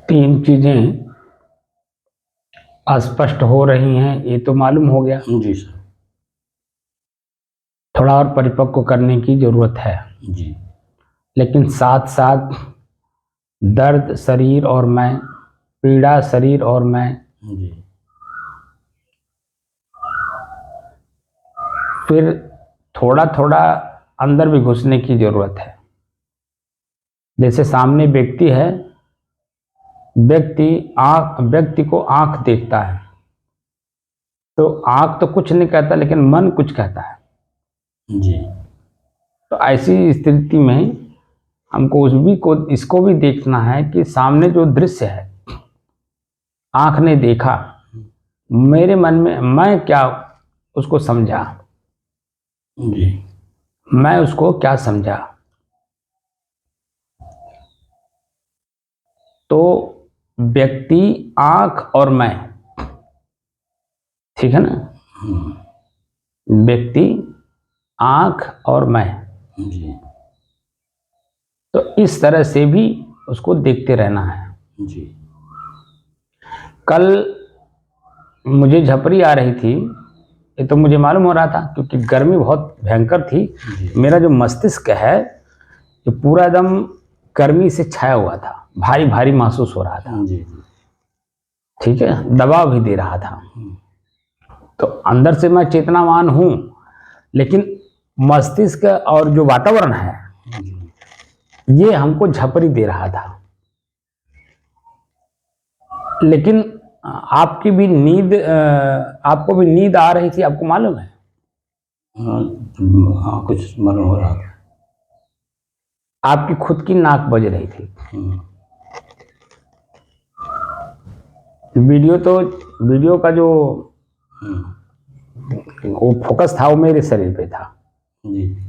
तीन चीजें अस्पष्ट हो रही हैं, ये तो मालूम हो गया। जी सर। थोड़ा और परिपक्व करने की जरूरत है जी। लेकिन साथ साथ दर्द शरीर और मैं, पीड़ा शरीर और मैं, जी। फिर थोड़ा थोड़ा अंदर भी घुसने की जरूरत है। जैसे सामने व्यक्ति है, व्यक्ति को आंख देखता है, तो आंख तो कुछ नहीं कहता लेकिन मन कुछ कहता है। जी। तो ऐसी स्थिति में हमको इसको भी देखना है कि सामने जो दृश्य है, आंख ने देखा, मेरे मन में मैं क्या उसको समझा, जी। मैं उसको क्या समझा। तो व्यक्ति, आंख और मैं, ठीक है ना। व्यक्ति, आंख और मैं, जी। तो इस तरह से भी उसको देखते रहना है। जी। कल मुझे झपरी आ रही थी, ये तो मुझे मालूम हो रहा था क्योंकि गर्मी बहुत भयंकर थी। मेरा जो मस्तिष्क है ये पूरा एकदम गर्मी से छाया हुआ था, भारी भारी महसूस हो रहा था। जी। ठीक है, दबाव भी दे रहा था। तो अंदर से मैं चेतनावान हूं, लेकिन मस्तिष्क और जो वातावरण है ये हमको झपरी दे रहा था। लेकिन आपको भी नींद आ रही थी, आपको मालूम है? हाँ, कुछ मालूम हो रहा था। आपकी खुद की नाक बज रही थी। वीडियो का जो वो फोकस था वो मेरे शरीर पे था।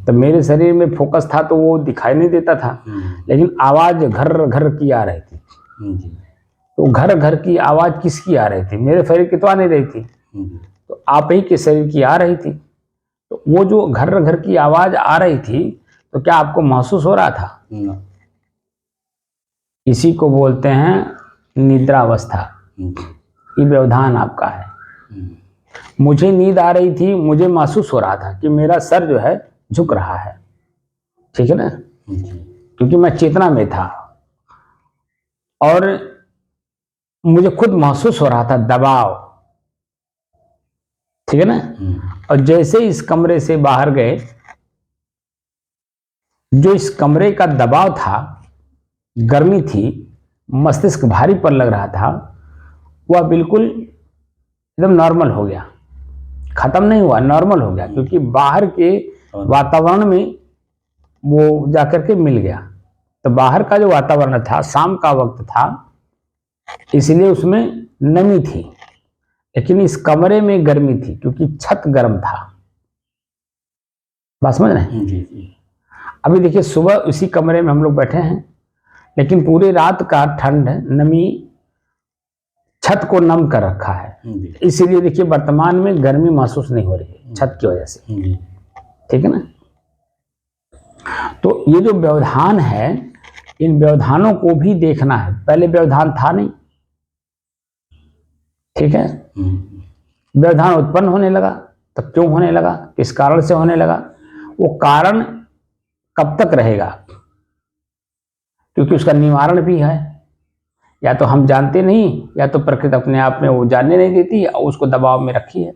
तो मेरे शरीर में फोकस था तो वो दिखाई नहीं देता था, लेकिन आवाज घर घर की आ रही थी। तो घर घर की आवाज किसकी आ रही थी? मेरे शरीर की तो आ नहीं रही थी, तो आप ही के शरीर की आ रही थी। तो वो जो घर घर की आवाज आ रही थी, तो क्या आपको महसूस हो रहा था? इसी को बोलते हैं निद्रावस्था। ये व्यवधान आपका है। मुझे नींद आ रही थी, मुझे महसूस हो रहा था कि मेरा सर जो है झुक रहा है, ठीक है ना, क्योंकि मैं चेतना में था और मुझे खुद महसूस हो रहा था दबाव, ठीक है ना। और जैसे इस कमरे से बाहर गए, जो इस कमरे का दबाव था, गर्मी थी, मस्तिष्क भारी पर लग रहा था, वह बिल्कुल एकदम नॉर्मल हो गया, खत्म नहीं हुआ, नॉर्मल हो गया, क्योंकि बाहर के वातावरण में वो जाकर के मिल गया। तो बाहर का जो वातावरण था, शाम का वक्त था, इसलिए उसमें नमी थी, लेकिन इस कमरे में गर्मी थी क्योंकि छत गर्म था। बात समझ रहे हैं? जी। अभी देखिए, सुबह उसी कमरे में हम लोग बैठे हैं, लेकिन पूरी रात का ठंड, नमी छत को नम कर रखा है। इसीलिए देखिए वर्तमान में गर्मी महसूस नहीं हो रही है छत की वजह से, ठीक है ना। तो ये जो व्यवधान है, इन व्यवधानों को भी देखना है। पहले व्यवधान था नहीं, ठीक है। व्यवधान उत्पन्न होने लगा, तब क्यों होने लगा, किस कारण से होने लगा, वो कारण कब तक रहेगा, क्योंकि उसका निवारण भी है। या तो हम जानते नहीं, या तो प्रकृति अपने आप में वो जानने नहीं देती और उसको दबाव में रखी है।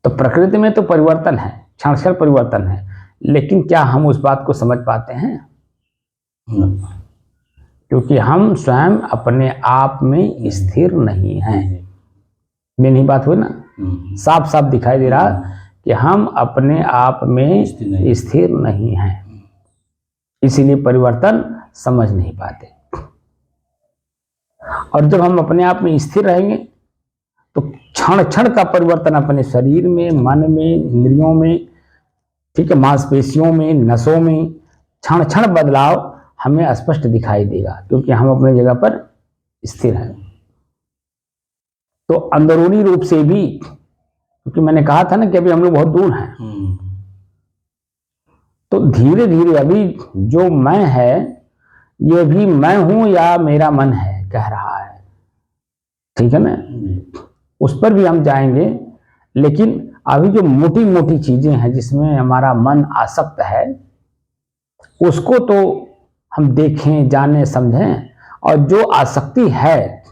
तो प्रकृति में तो परिवर्तन है, क्षण क्षण परिवर्तन है, लेकिन क्या हम उस बात को समझ पाते हैं? क्योंकि हम स्वयं अपने आप में स्थिर नहीं हैं। मेरी बात हुई ना, साफ साफ दिखाई दे रहा कि हम अपने आप में स्थिर नहीं हैं, इसीलिए परिवर्तन समझ नहीं पाते। और जब हम अपने आप में स्थिर रहेंगे तो क्षण क्षण का परिवर्तन अपने शरीर में, मन में, इंद्रियों में, ठीक है, मांसपेशियों में, नसों में क्षण क्षण बदलाव हमें स्पष्ट दिखाई देगा, क्योंकि हम अपनी जगह पर स्थिर हैं। तो अंदरूनी रूप से भी, क्योंकि मैंने कहा था ना कि अभी हम लोग बहुत दूर हैं, तो धीरे धीरे अभी जो मैं है ये भी मैं हूं या मेरा मन है कह रहा है, ठीक है ना। जी उस पर भी हम जाएंगे, लेकिन अभी जो मोटी मोटी चीजें हैं जिसमें हमारा मन आसक्त है, उसको तो हम देखें, जाने, समझें, और जो आसक्ति है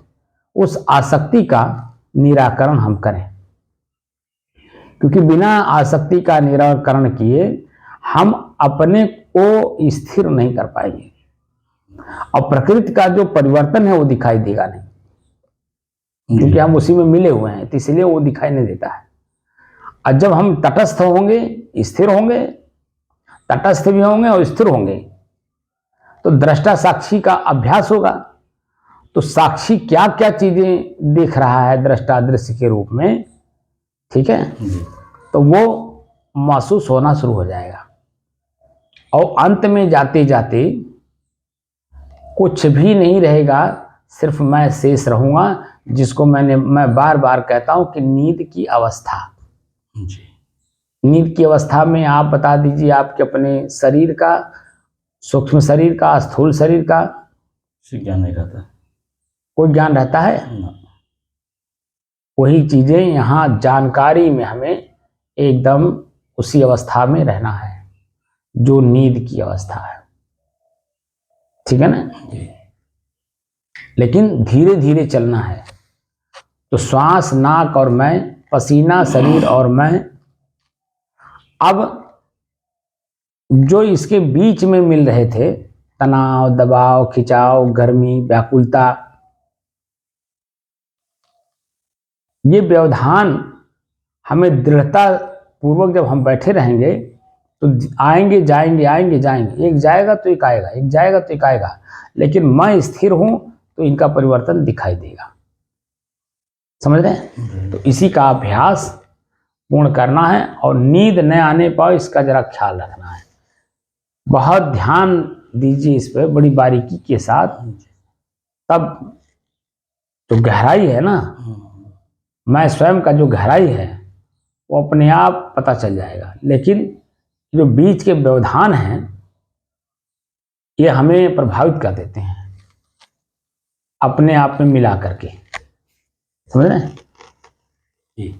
उस आसक्ति का निराकरण हम करें, क्योंकि बिना आसक्ति का निराकरण किए हम अपने को स्थिर नहीं कर पाएंगे, और प्रकृति का जो परिवर्तन है वो दिखाई देगा नहीं, क्योंकि हम उसी में मिले हुए हैं, तो इसलिए वो दिखाई नहीं देता है। और जब हम तटस्थ होंगे, स्थिर होंगे, तटस्थ भी होंगे और स्थिर होंगे, तो दृष्टा साक्षी का अभ्यास होगा। तो साक्षी क्या क्या चीजें देख रहा है दृष्टा दृश्य के रूप में, ठीक है, जी तो वो महसूस होना शुरू हो जाएगा। और अंत में जाते जाते कुछ भी नहीं रहेगा, सिर्फ मैं शेष रहूंगा, जिसको मैं बार बार कहता हूं कि नींद की अवस्था। जी नींद की अवस्था में आप बता दीजिए, आपके अपने शरीर का, सूक्ष्म शरीर का, स्थूल शरीर का से ज्ञान नहीं रहता। कोई ज्ञान रहता है? ना। वही चीजें यहाँ जानकारी में हमें एकदम उसी अवस्था में रहना है जो नींद की अवस्था है, ठीक है ना। जी लेकिन धीरे धीरे चलना है। तो श्वास, नाक और मैं, पसीना, शरीर और मैं, अब जो इसके बीच में मिल रहे थे, तनाव, दबाव, खिंचाव, गर्मी, व्याकुलता, ये व्यवधान हमें दृढ़ता पूर्वक जब हम बैठे रहेंगे तो आएंगे जाएंगे, आएंगे जाएंगे, एक जाएगा तो एक आएगा, एक जाएगा तो एक आएगा, लेकिन मैं स्थिर हूं तो इनका परिवर्तन दिखाई देगा। समझ रहे हैं? तो इसी का अभ्यास पूर्ण करना है, और नींद न आने पाए इसका जरा ख्याल रखना है। बहुत ध्यान दीजिए इस पर बड़ी बारीकी के साथ, तब जो गहराई है ना, मैं स्वयं का जो गहराई है वो अपने आप पता चल जाएगा। लेकिन जो बीच के व्यवधान हैं ये हमें प्रभावित कर देते हैं अपने आप में मिला करके। समझ रहे हैं? जी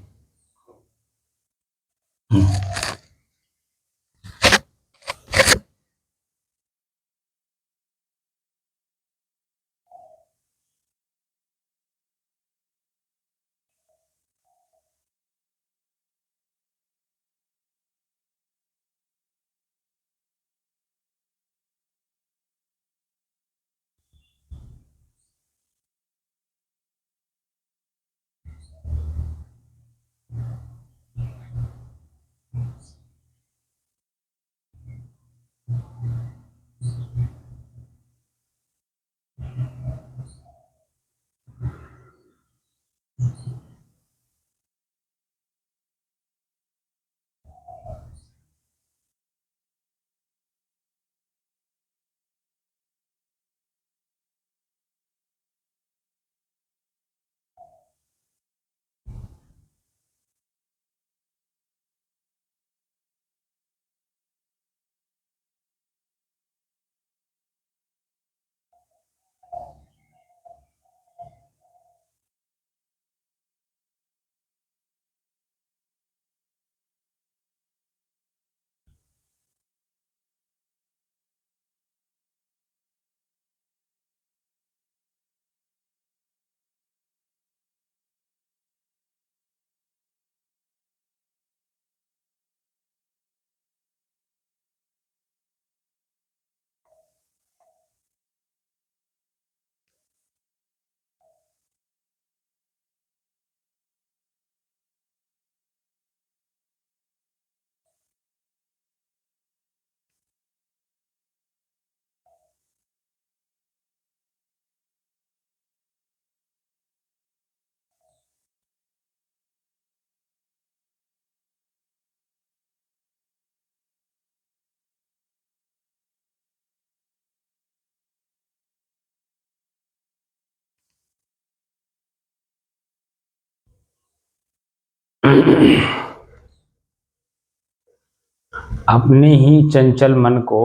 अपने ही चंचल मन को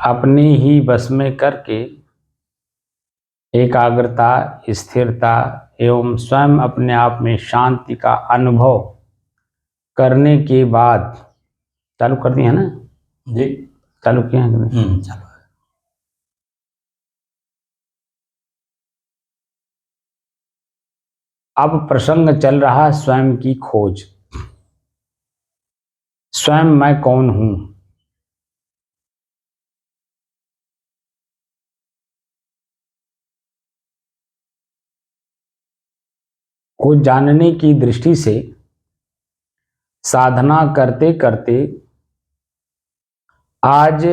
अपने ही बस में करके एकाग्रता, स्थिरता एवं स्वयं अपने आप में शांति का अनुभव करने के बाद, चालू कर दिए है ना? जी। चालू किए हैं कि नहीं? चलो। अब प्रसंग चल रहा स्वयं की खोज। स्वयं मैं कौन हूं? को जानने की दृष्टि से साधना करते करते आज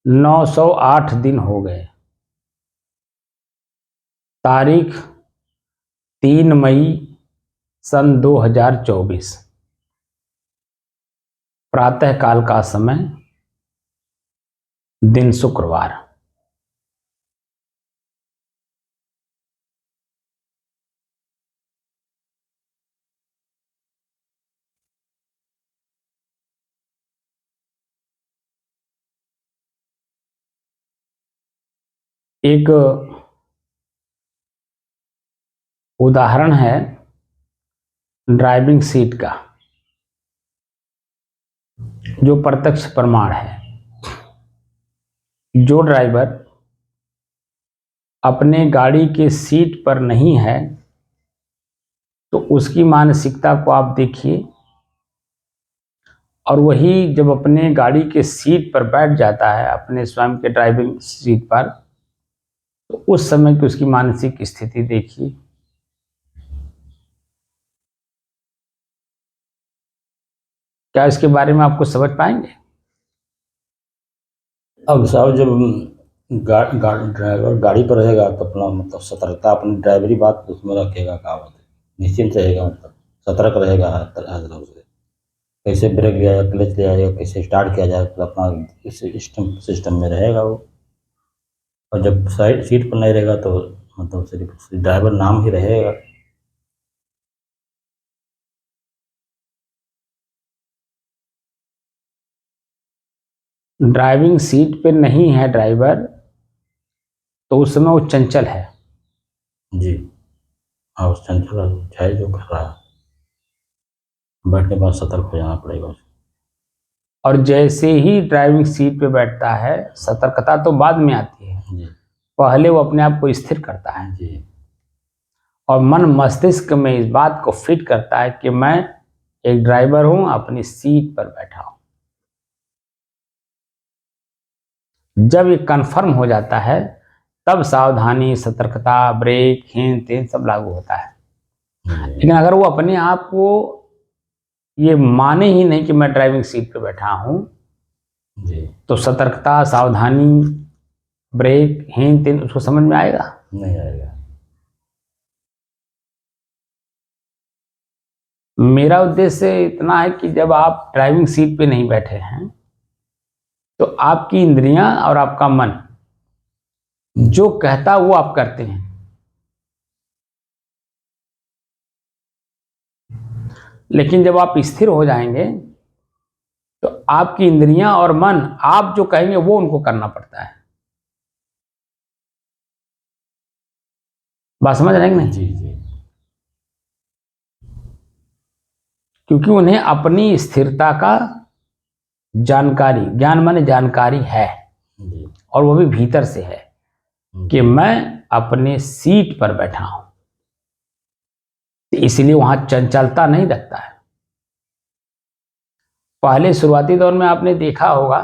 908 दिन हो गए। तारीख 3 मई सन 2024, प्रातः काल का समय, दिन शुक्रवार। एक उदाहरण है ड्राइविंग सीट का, जो प्रत्यक्ष प्रमाण है। जो ड्राइवर अपने गाड़ी के सीट पर नहीं है तो उसकी मानसिकता को आप देखिए, और वही जब अपने गाड़ी के सीट पर बैठ जाता है, अपने स्वयं के ड्राइविंग सीट पर, तो उस समय की उसकी मानसिक स्थिति देखिए। क्या इसके बारे में आपको समझ पाएंगे? अब साहब जब ड्राइवर गाड़ी पर रहेगा तो अपना मतलब सतर्कता, अपनी ड्राइवरी बात उसमें रखेगा, क्या बात है, निश्चिंत रहेगा, मतलब सतर्क रहेगा हर तरह से। कैसे ब्रेक लिया जाए, क्लच लिया जाए, कैसे स्टार्ट किया जाए, तो अपना इस सिस्टम में रहेगा वो। और जब साइड सीट पर नहीं रहेगा तो मतलब सिर्फ ड्राइवर नाम ही रहेगा। ड्राइविंग सीट पे नहीं है ड्राइवर तो उस समय वो चंचल है। जी हाँ, उस चंचल चाहे जो कर रहा है, बैठने के बाद सतर्क हो जाना पड़ेगा उसको। और जैसे ही ड्राइविंग सीट पे बैठता है, सतर्कता तो बाद में आती है, जी पहले वो अपने आप को स्थिर करता है जी और मन मस्तिष्क में इस बात को फिट करता है कि मैं एक ड्राइवर हूं, अपनी सीट पर बैठा हूं। जब ये कंफर्म हो जाता है तब सावधानी, सतर्कता, ब्रेक, हेन तेन सब लागू होता है। लेकिन अगर वो अपने आप को ये माने ही नहीं कि मैं ड्राइविंग सीट पर बैठा हूं, जी, तो सतर्कता, सावधानी, ब्रेक, हेन तेन उसको समझ में आएगा? नहीं आएगा। मेरा उद्देश्य इतना है कि जब आप ड्राइविंग सीट पे नहीं बैठे हैं तो आपकी इंद्रियां और आपका मन जो कहता वो आप करते हैं। लेकिन जब आप स्थिर हो जाएंगे तो आपकी इंद्रियां और मन आप जो कहेंगे वो उनको करना पड़ता है। बात समझ रहे हैं कि नहीं? जी जी क्योंकि उन्हें अपनी स्थिरता का जानकारी, ज्ञान माने जानकारी है, जी और वो भी भीतर से है कि मैं अपने सीट पर बैठा हूं, तो इसलिए वहां चंचलता नहीं रखता है। पहले शुरुआती दौर में आपने देखा होगा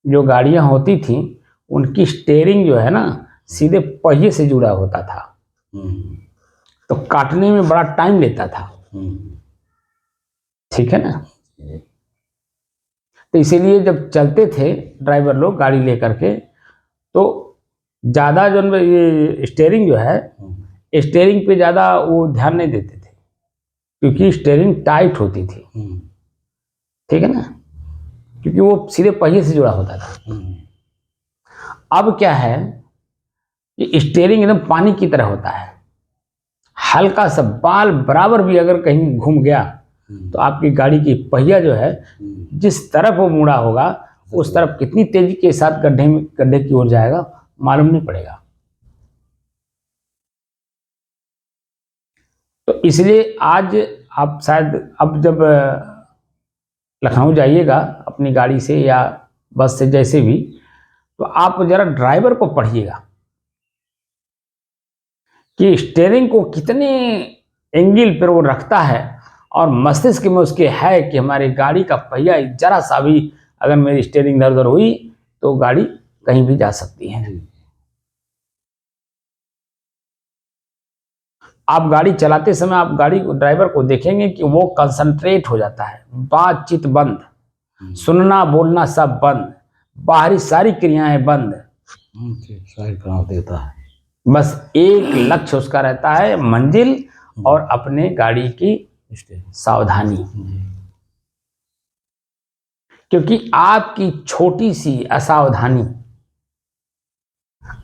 जो गाड़ियां होती थी उनकी स्टेयरिंग जो है ना सीधे पहिए से जुड़ा होता था, तो काटने में बड़ा टाइम लेता था। ठीक है ना? तो इसीलिए जब चलते थे ड्राइवर लोग गाड़ी लेकर के तो ज़्यादा जो ये स्टेयरिंग जो है, स्टेयरिंग पे ज़्यादा वो ध्यान नहीं देते थे क्योंकि स्टेयरिंग टाइट होती थी। ठीक है ना? क्योंकि वो सीधे पहिए से जुड़ा होता था। अब क्या है कि स्टेयरिंग एकदम पानी की तरह होता है, हल्का सा बाल बराबर भी अगर कहीं घूम गया तो आपकी गाड़ी की पहिया जो है जिस तरफ वो मुड़ा होगा उस तरफ कितनी तेजी के साथ गड्ढे की ओर जाएगा मालूम नहीं पड़ेगा। तो इसलिए आज आप शायद अब जब लखनऊ जाइएगा अपनी गाड़ी से या बस से जैसे भी, तो आप जरा ड्राइवर को पढ़िएगा कि स्टीयरिंग को कितने एंगल पर वो रखता है, और मस्तिष्क में उसके है कि हमारी गाड़ी का पहिया जरा सा भी अगर मेरी स्टीयरिंग इधर उधर हुई तो गाड़ी कहीं भी जा सकती है। आप गाड़ी चलाते समय आप गाड़ी ड्राइवर को देखेंगे कि वो कंसंट्रेट हो जाता है, बातचीत बंद, सुनना बोलना सब बंद, बाहरी सारी क्रियाएं बंद, साइड करा देता है, बस एक लक्ष्य उसका रहता है, मंजिल और अपने गाड़ी की सावधानी। क्योंकि आपकी छोटी सी असावधानी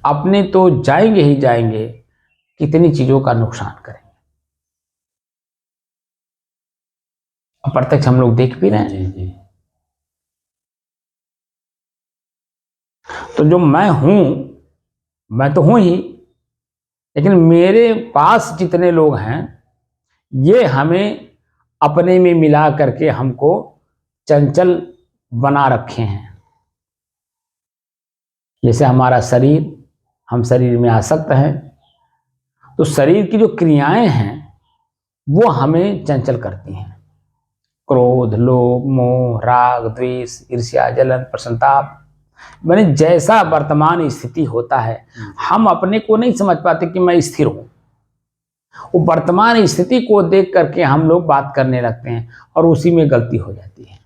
अपने तो जाएंगे ही जाएंगे, कितनी चीजों का नुकसान करेंगे। अप्रत्यक्ष हम लोग देख भी रहे हैं। जी। तो जो मैं हूं, मैं तो हूं ही, लेकिन मेरे पास जितने लोग हैं ये हमें अपने में मिला करके हमको चंचल बना रखे हैं। जैसे हमारा शरीर, हम शरीर में आसक्त हैं, तो शरीर की जो क्रियाएं हैं वो हमें चंचल करती हैं। क्रोध, लोभ, मोह, राग, द्वेष, ईर्ष्या, जलन, प्रसन्नता, मैंने जैसा वर्तमान स्थिति होता है हम अपने को नहीं समझ पाते कि मैं स्थिर हूं। वो वर्तमान स्थिति को देख करके हम लोग बात करने लगते हैं और उसी में गलती हो जाती है,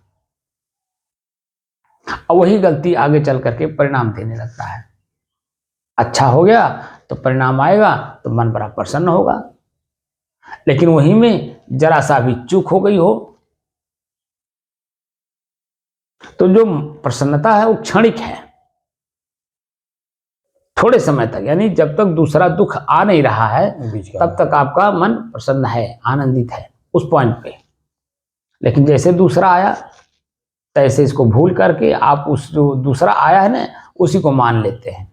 और वही गलती आगे चल करके परिणाम देने लगता है। अच्छा हो गया तो परिणाम आएगा तो मन बड़ा प्रसन्न होगा, लेकिन वहीं में जरा सा भी चूक हो गई हो तो जो प्रसन्नता है वो क्षणिक है, थोड़े समय तक, यानी जब तक दूसरा दुख आ नहीं रहा है तब तक आपका मन प्रसन्न है, आनंदित है उस पॉइंट पे। लेकिन जैसे दूसरा आया तैसे इसको भूल करके आप उस जो दूसरा आया है ना उसी को मान लेते हैं।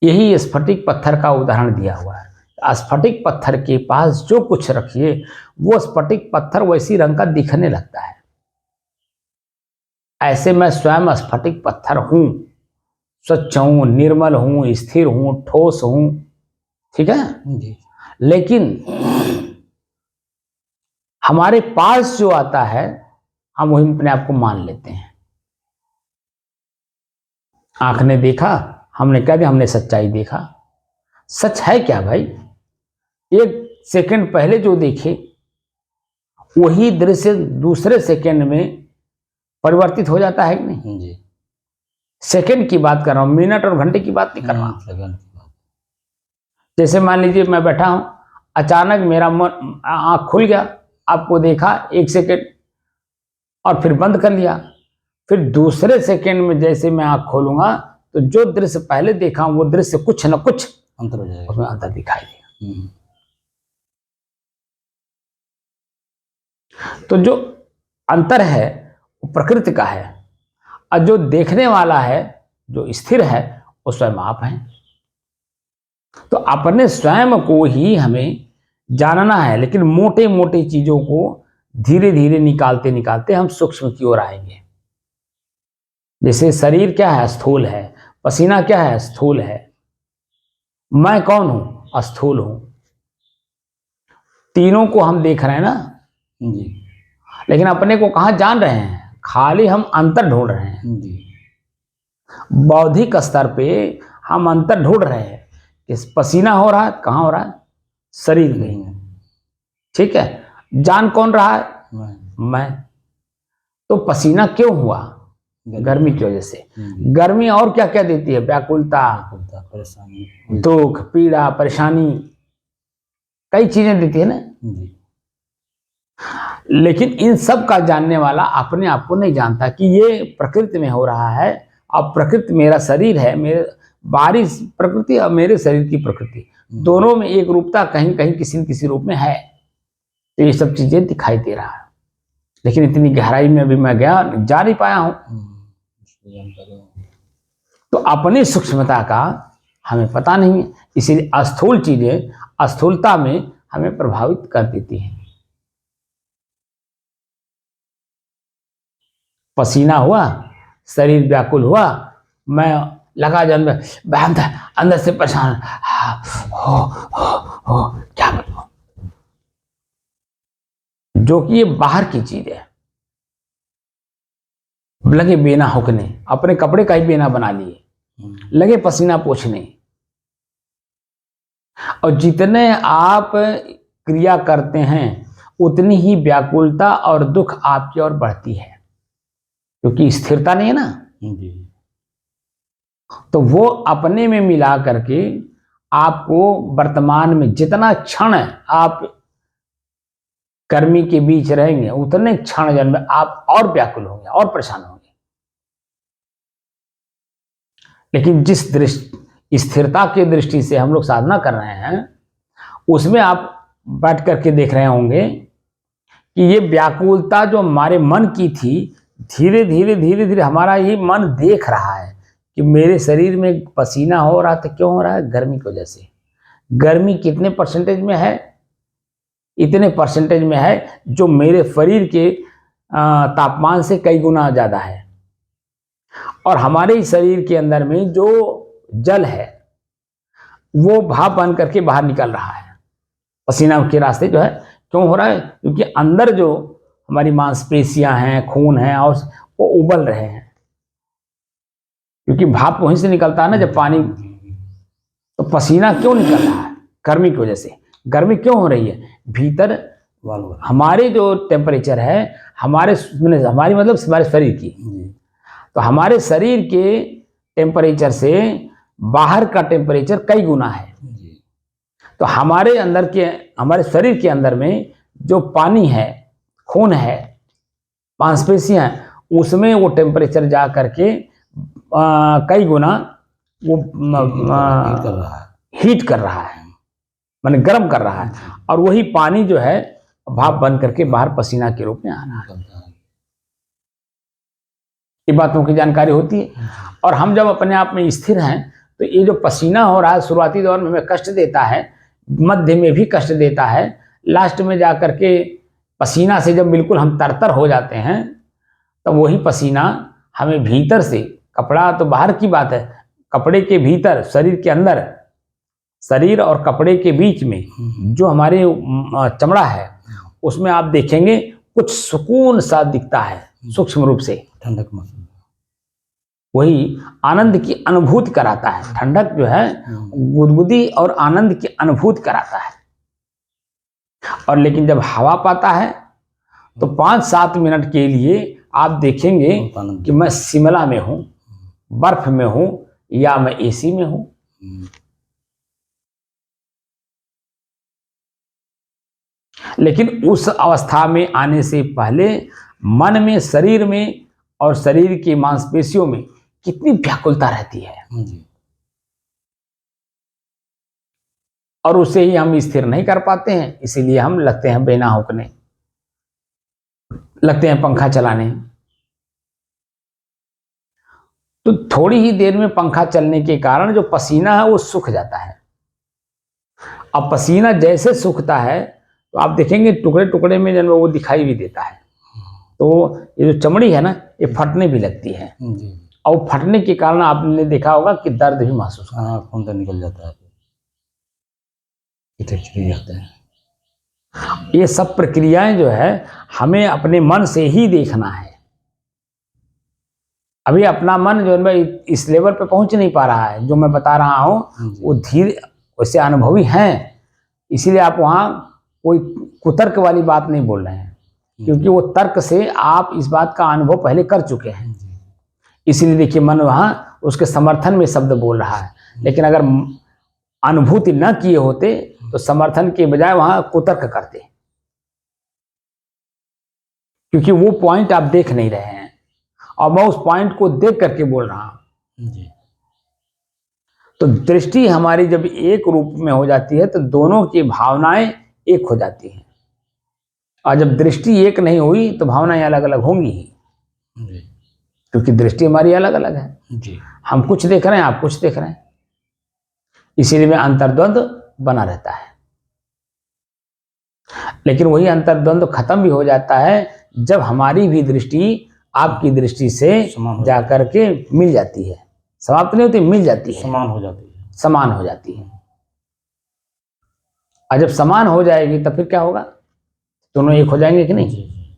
यही स्फटिक पत्थर का उदाहरण दिया हुआ है। स्फटिक पत्थर के पास जो कुछ रखिए वो स्फटिक पत्थर वैसी रंग का दिखने लगता है। ऐसे मैं स्वयं स्फटिक पत्थर हूं, स्वच्छ हूं, निर्मल हूं, स्थिर हूं, ठोस हूं, ठीक है जी। लेकिन हमारे पास जो आता है हम वही अपने आप को मान लेते हैं। आंख ने देखा, हमने कह दिया हमने सच्चाई देखा। सच है क्या भाई? एक सेकंड पहले जो देखे वही दृश्य दूसरे सेकंड में परिवर्तित हो जाता है कि नहीं जी? सेकंड की बात कर रहा हूं, मिनट और घंटे की बात नहीं कर रहा हूं। जैसे मान लीजिए मैं बैठा हूं, अचानक मेरा मन आंख खुल गया, आपको देखा एक सेकंड और फिर बंद कर लिया, फिर दूसरे सेकंड में जैसे मैं आंख खोलूंगा तो जो दृश्य पहले देखा वो दृश्य कुछ न कुछ अंतर हो जाएगा, उसमें अंतर दिखाई देगा। तो जो अंतर है वो प्रकृति का है, और जो देखने वाला है, जो स्थिर है, वो स्वयं आप हैं। तो अपने स्वयं को ही हमें जानना है, लेकिन मोटे मोटे चीजों को धीरे धीरे निकालते निकालते हम सूक्ष्म की ओर आएंगे। जैसे शरीर क्या है? स्थूल है। पसीना क्या है? स्थूल है। मैं कौन हूं? स्थूल हूं। तीनों को हम देख रहे हैं ना जी, लेकिन अपने को कहां जान रहे हैं? खाली हम अंतर ढूंढ रहे हैं जी। बौद्धिक स्तर पे हम अंतर ढूंढ रहे हैं कि पसीना हो रहा है, कहां हो रहा है? शरीर में, ठीक है। जान कौन रहा है? मैं। तो पसीना क्यों हुआ? गर्मी की वजह से। गर्मी और क्या क्या देती है? व्याकुलता, परेशानी, दुख, पीड़ा, परेशानी, कई चीजें देती है ना। लेकिन इन सब का जानने वाला अपने आप को नहीं जानता कि ये प्रकृति में हो रहा है। अब प्रकृति मेरा शरीर है, मेरे बाहरी प्रकृति और मेरे शरीर की प्रकृति दोनों में एक रूपता कहीं कहीं किसी न किसी रूप में है। तो ये सब चीजें दिखाई दे रहा है। लेकिन इतनी गहराई में अभी मैं जा नहीं पाया हूं। तो अपनी सूक्ष्मता का हमें पता नहीं है, इसीलिए अस्थूल चीजें स्थूलता में हमें प्रभावित कर देती हैं। पसीना हुआ, शरीर व्याकुल हुआ, मैं लगा जन में अंदर से परेशान, हो क्या करूं, जो कि ये बाहर की चीज है। लगे बेना हुकने, अपने कपड़े का ही बेना बना लिए, लगे पसीना पोंछने, और जितने आप क्रिया करते हैं उतनी ही व्याकुलता और दुख आपकी ओर बढ़ती है, क्योंकि स्थिरता नहीं है ना। तो वो अपने में मिला करके आपको वर्तमान में जितना क्षण आप कर्मी के बीच रहेंगे उतने क्षण जन में आप और व्याकुल होंगे और परेशान होंगे। लेकिन जिस दृष्टि स्थिरता की दृष्टि से हम लोग साधना कर रहे हैं, उसमें आप बैठ करके देख रहे होंगे कि ये व्याकुलता जो हमारे मन की थी, धीरे धीरे धीरे धीरे हमारा ये मन देख रहा है कि मेरे शरीर में पसीना हो रहा था, क्यों हो रहा है? गर्मी की वजह से। गर्मी कितने परसेंटेज में है? इतने परसेंटेज में है जो मेरे शरीर के तापमान से कई गुना ज्यादा है। और हमारे शरीर के अंदर में जो जल है वो भाप बन करके बाहर निकल रहा है पसीना के रास्ते जो है। क्यों हो रहा है? क्योंकि अंदर जो हमारी मांसपेशियां हैं, खून है, और वो उबल रहे हैं, क्योंकि भाप वहीं से निकलता है ना जब पानी। तो पसीना क्यों निकल रहा है? गर्मी की वजह से। गर्मी क्यों हो रही है? भीतर हमारे जो टेम्परेचर है, हमारी मतलब हमारे शरीर की, तो हमारे शरीर के टेम्परेचर से बाहर का टेम्परेचर कई गुना है। तो हमारे शरीर के अंदर में जो पानी है, खून है, मांसपेशियां हैं, उसमें वो टेम्परेचर जा करके कई गुना वो हीट कर रहा है, माने गर्म कर रहा है, और वही पानी जो है भाप बन करके बाहर पसीना के रूप में आ रहा है। ये बातों की जानकारी होती है। और हम जब अपने आप में स्थिर हैं तो ये जो पसीना हो रहा है शुरुआती दौर में हमें कष्ट देता है, मध्य में भी कष्ट देता है, लास्ट में जा करके पसीना से जब बिल्कुल हम तरतर हो जाते हैं तब तो वही पसीना हमें भीतर से, कपड़ा तो बाहर की बात है, कपड़े के भीतर, शरीर के अंदर, शरीर और कपड़े के बीच में जो हमारे चमड़ा है उसमें आप देखेंगे कुछ सुकून सा दिखता है सूक्ष्म रूप से, ठंडक महसूस, वही आनंद की अनुभूति कराता है। ठंडक जो है गुदगुदी और आनंद की अनुभूति कराता है। और लेकिन जब हवा पाता है तो 5-7 मिनट के लिए आप देखेंगे कि मैं शिमला में हूं, बर्फ में हूं, या मैं एसी में हूं। लेकिन उस अवस्था में आने से पहले मन में, शरीर में और शरीर की मांसपेशियों में कितनी व्याकुलता रहती है, और उसे ही हम स्थिर नहीं कर पाते हैं। इसीलिए हम लगते हैं बेना होकने, लगते हैं पंखा चलाने। तो थोड़ी ही देर में पंखा चलने के कारण जो पसीना है वो सूख जाता है। अब पसीना जैसे सूखता है तो आप देखेंगे टुकड़े टुकड़े में जब वो दिखाई भी देता है, तो ये जो चमड़ी है ना ये फटने भी लगती है, और फटने के कारण आपने देखा होगा कि दर्द भी महसूस होता है, खून तो निकल जाता है, जाते हैं। ये सब प्रक्रियाएं जो है हमें अपने मन से ही देखना है। अभी अपना मन जो है इस लेवल पे पहुंच नहीं पा रहा है, जो मैं बता रहा हूं वो धीरे, वैसे अनुभवी हैं, इसीलिए आप वहां कोई कुतर्क वाली बात नहीं बोल रहे हैं, क्योंकि वो तर्क से आप इस बात का अनुभव पहले कर चुके हैं। इसीलिए देखिए मन वहां उसके समर्थन में शब्द बोल रहा है। लेकिन अगर अनुभूति न किए होते तो समर्थन के बजाय वहां कुतर्क करते, क्योंकि वो पॉइंट आप देख नहीं रहे हैं और मैं उस पॉइंट को देख करके बोल रहा हूं। तो दृष्टि हमारी जब एक रूप में हो जाती है तो दोनों की भावनाएं एक हो जाती हैं। और जब दृष्टि एक नहीं हुई तो भावनाएं अलग अलग होंगी ही, जी क्योंकि दृष्टि हमारी अलग अलग है। जी हम कुछ देख रहे हैं, आप कुछ देख रहे हैं, इसीलिए में अंतर्द्वंद बना रहता है। लेकिन वही अंतर्द्वंद खत्म भी हो जाता है जब हमारी भी दृष्टि आपकी दृष्टि से समान हो जाकर के मिल जाती है। समाप्त नहीं होती, मिल जाती है, समान हो जाती है। समान हो जाती है। और जब समान हो जाएगी तब फिर क्या होगा, दोनों एक हो जाएंगे कि नहीं। जी जी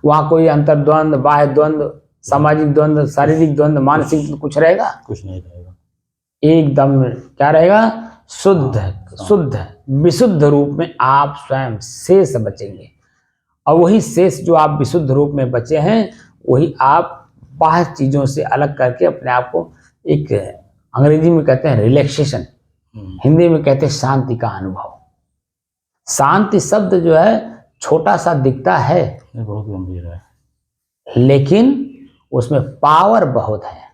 वहां कोई अंतर्द्वंद, बाह्य द्वंद, सामाजिक द्वंद, शारीरिक द्वंद, मानसिक कुछ रहेगा, कुछ नहीं रहेगा। एकदम क्या रहेगा, शुद्ध शुद्ध विशुद्ध रूप में आप स्वयं शेष बचेंगे। और वही शेष जो आप विशुद्ध रूप में बचे हैं, वही आप बाह्य चीजों से अलग करके अपने आप को एक, अंग्रेजी में कहते हैं रिलैक्सेशन, हिंदी में कहते हैं शांति का अनुभव। शांति शब्द जो है छोटा सा दिखता है, ये बहुत गंभीर है, लेकिन उसमें पावर बहुत है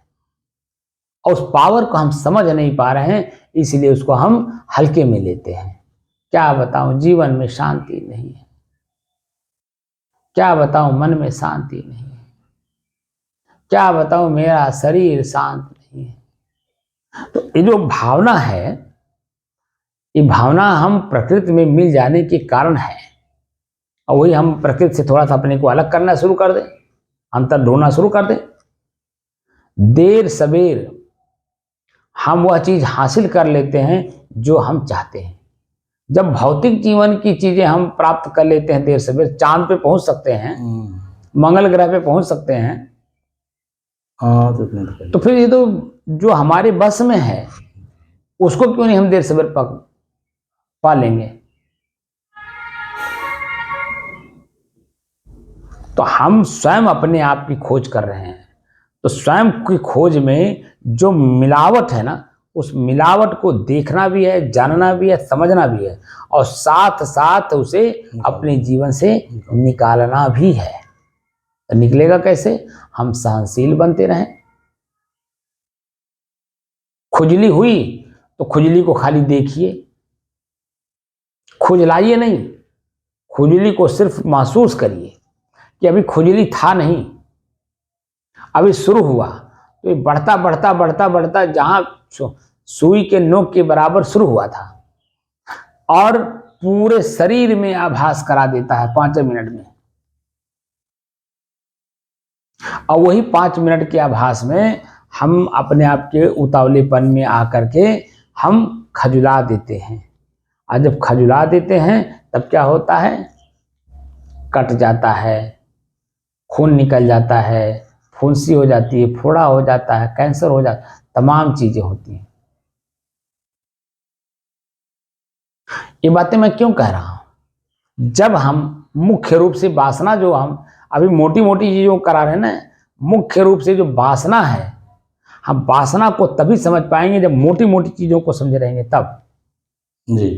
और उस पावर को हम समझ नहीं पा रहे हैं, इसलिए उसको हम हल्के में लेते हैं। क्या बताऊं, जीवन में शांति नहीं है, क्या बताऊं मन में शांति नहीं है, क्या बताऊं मेरा शरीर शांत नहीं है। तो ये जो भावना है, ये भावना हम प्रकृति में मिल जाने के कारण है। और वही हम प्रकृति से थोड़ा सा अपने को अलग करना शुरू कर दें, अंतर ढूंढना शुरू कर दें, देर सवेर हम वह चीज हासिल कर लेते हैं जो हम चाहते हैं। जब भौतिक जीवन की चीजें हम प्राप्त कर लेते हैं देर सवेर, चांद पे पहुंच सकते हैं, मंगल ग्रह पे पहुंच सकते हैं, हाँ तो फिर ये तो जो हमारे बस में है उसको क्यों नहीं हम देर सवेर पा लेंगे। तो हम स्वयं अपने आप की खोज कर रहे हैं, तो स्वयं की खोज में जो मिलावट है ना, उस मिलावट को देखना भी है, जानना भी है, समझना भी है, और साथ साथ उसे अपने जीवन से निकालना भी है। तो निकलेगा कैसे, हम सहनशील बनते रहें। खुजली हुई तो खुजली को खाली देखिए, खुजलाइए नहीं, खुजली को सिर्फ महसूस करिए कि अभी खुजली था नहीं, अभी शुरू हुआ। तो ये बढ़ता बढ़ता बढ़ता बढ़ता जहां सुई के नोक के बराबर शुरू हुआ था और पूरे शरीर में आभास करा देता है 5 मिनट में। और वही 5 मिनट के आभास में हम अपने आप के उतावलेपन में आकर के हम खजुला देते हैं। और जब खजुला देते हैं तब क्या होता है, कट जाता है, खून निकल जाता है, फुंसी हो जाती है, फोड़ा हो जाता है, कैंसर हो जाता है, तमाम चीजें होती हैं। ये बातें मैं क्यों कह रहा हूं, जब हम मुख्य रूप से वासना, जो हम अभी मोटी मोटी चीजों करा रहे हैं ना, मुख्य रूप से जो वासना है, हम वासना को तभी समझ पाएंगे जब मोटी मोटी चीजों को समझ रहेंगे तब जी।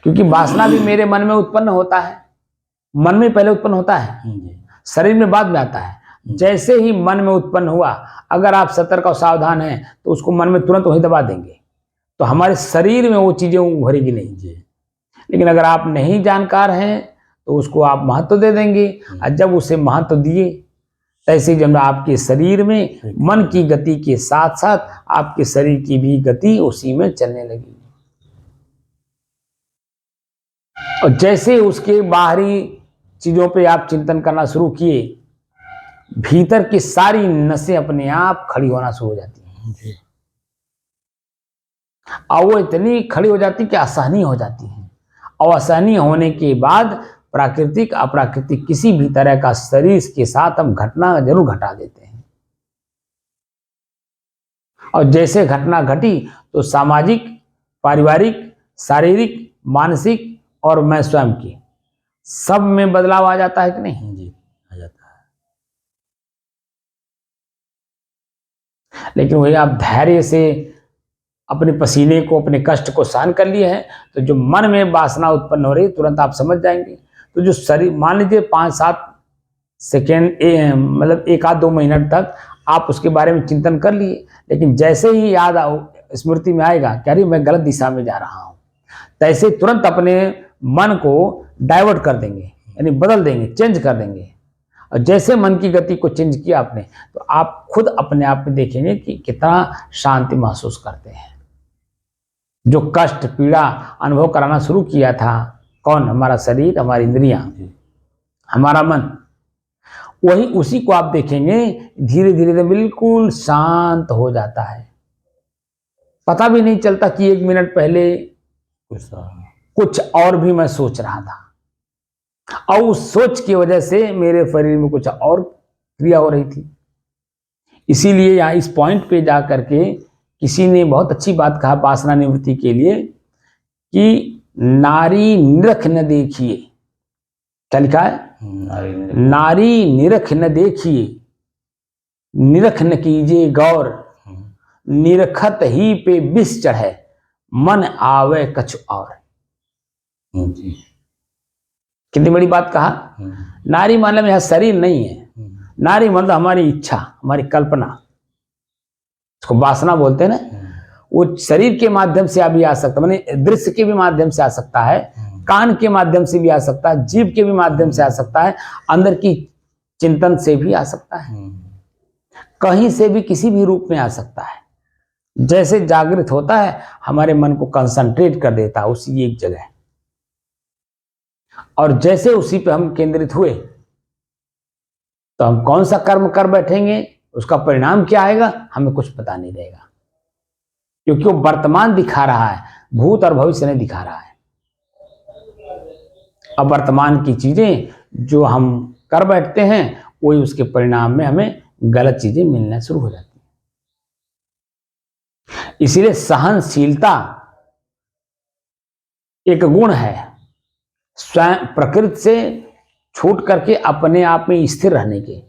क्योंकि वासना भी मेरे मन में उत्पन्न होता है, मन में पहले उत्पन्न होता है, शरीर में बाद में आता है। जैसे ही मन में उत्पन्न हुआ, अगर आप सतर्क और सावधान हैं तो उसको मन में तुरंत वहीं दबा देंगे, तो हमारे शरीर में वो चीजें उभरेगी नहीं जी। लेकिन अगर आप नहीं जानकार हैं तो उसको आप महत्व दे देंगे, और जब उसे महत्व दिए तैसे जब आपके शरीर में मन की गति के साथ साथ आपके शरीर की भी गति उसी में चलने लगी। और जैसे उसके बाहरी चीजों पे आप चिंतन करना शुरू किए, भीतर की सारी नसें अपने आप खड़ी होना शुरू हो जाती हैं और वो इतनी खड़ी हो जाती कि असहनीय हो जाती है। और असहनीय होने के बाद प्राकृतिक अप्राकृतिक किसी भी तरह का शरीर के साथ हम घटना जरूर घटा देते हैं। और जैसे घटना घटी तो सामाजिक, पारिवारिक, शारीरिक, मानसिक और मैं स्वयं की सब में बदलाव आ जाता है कि नहीं जी, आ जाता है। लेकिन वही आप धैर्य से अपने पसीने को, अपने कष्ट को सहन कर लिए हैं, तो जो मन में वासना उत्पन्न हो रही तुरंत आप समझ जाएंगे। तो जो शरीर, मान लीजिए 5-7 सेकेंड, मतलब 1-2 मिनट तक आप उसके बारे में चिंतन कर लिए, लेकिन जैसे ही याद स्मृति में आएगा कि अरे मैं गलत दिशा में जा रहा हूँ, तैसे तुरंत अपने मन को डाइवर्ट कर देंगे, यानी बदल देंगे, चेंज कर देंगे। और जैसे मन की गति को चेंज किया आपने, तो आप खुद अपने आप में देखेंगे कि कितना शांति महसूस करते हैं। जो कष्ट पीड़ा अनुभव कराना शुरू किया था, कौन? हमारा शरीर, हमारी इंद्रियां, हमारा मन, वही उसी को आप देखेंगे धीरे धीरे बिल्कुल शांत हो जाता है। पता भी नहीं चलता कि 1 मिनट पहले कुछ और भी मैं सोच रहा था, और उस सोच की वजह से मेरे शरीर में कुछ और क्रिया हो रही थी। इसीलिए यहाँ इस पॉइंट पे जा करके किसी ने बहुत अच्छी बात कहा वासना निवृत्ति के लिए कि नारी निरख न देखिए। क्या लिखा है? नारी निरख न देखिए, निरख न कीजिए गौर, निरखत ही पे विष चढ़े, मन आवे कछु और। कितनी बड़ी बात कहा। नारी मतलब यह शरीर नहीं है, नारी मतलब हमारी इच्छा, हमारी कल्पना, इसको वासना बोलते हैं ना। वो शरीर के माध्यम से अभी आ सकता है, माने दृश्य के भी माध्यम से आ सकता है, कान के माध्यम से भी आ सकता है, जीभ के भी माध्यम से आ सकता है, अंदर की चिंतन से भी आ सकता है, कहीं से भी किसी भी रूप में आ सकता है। जैसे जागृत होता है हमारे मन को कंसंट्रेट कर देता है उसी एक जगह, और जैसे उसी पे हम केंद्रित हुए तो हम कौन सा कर्म कर बैठेंगे, उसका परिणाम क्या आएगा हमें कुछ पता नहीं रहेगा, क्योंकि वो वर्तमान दिखा रहा है, भूत और भविष्य नहीं दिखा रहा है। अब वर्तमान की चीजें जो हम कर बैठते हैं वही उसके परिणाम में हमें गलत चीजें मिलना शुरू हो जाती हैं। इसीलिए सहनशीलता एक गुण है, स्वयं प्रकृति से छूट करके अपने आप में स्थिर रहने के।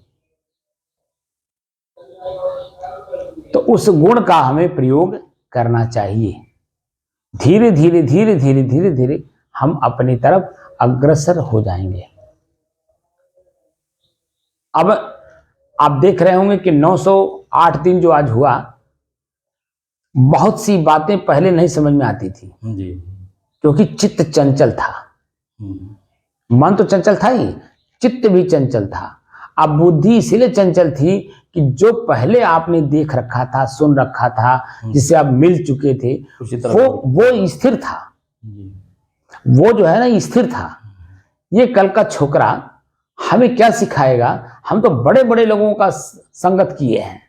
तो उस गुण का हमें प्रयोग करना चाहिए। धीरे धीरे धीरे धीरे धीरे धीरे हम अपनी तरफ अग्रसर हो जाएंगे। अब आप देख रहे होंगे कि 908 दिन जो आज हुआ, बहुत सी बातें पहले नहीं समझ में आती थी जी, क्योंकि चित्त चंचल था। मन तो चंचल था ही, चित्त भी चंचल था। अब बुद्धि इसीलिए चंचल थी कि जो पहले आपने देख रखा था, सुन रखा था, जिससे आप मिल चुके थे, वो स्थिर था। वो जो है ना स्थिर था। ये कल का छोकरा हमें क्या सिखाएगा? हम तो बड़े बड़े लोगों का संगत किए हैं।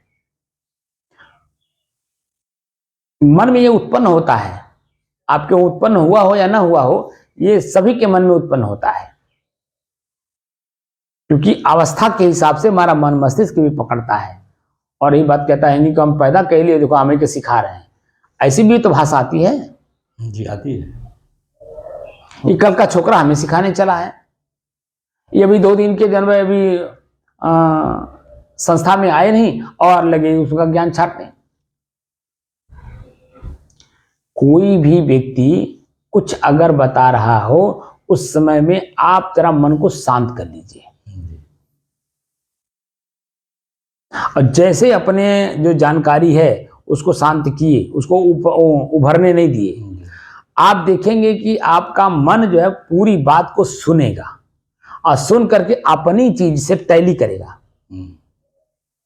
मन में ये उत्पन्न होता है, आपके उत्पन्न हुआ हो या ना हुआ हो, ये सभी के मन में उत्पन्न होता है, क्योंकि अवस्था के हिसाब से हमारा मन मस्तिष्क भी पकड़ता है। और यही बात कहता है नहीं कि हम पैदा कर लिए, देखो हमें के सिखा रहे हैं, ऐसी भी तो भाषा आती है जी, आती है। ये कल का छोकरा हमें सिखाने चला है। ये अभी 2 दिन के जन्म अभी संस्था में आए नहीं और लगे उसका ज्ञान छाटने। कोई भी व्यक्ति कुछ अगर बता रहा हो, उस समय में आप जरा मन को शांत कर लीजिए, और जैसे अपने जो जानकारी है उसको शांत किए, उसको उभरने नहीं दिए, आप देखेंगे कि आपका मन जो है पूरी बात को सुनेगा और सुन करके अपनी चीज से टैली करेगा।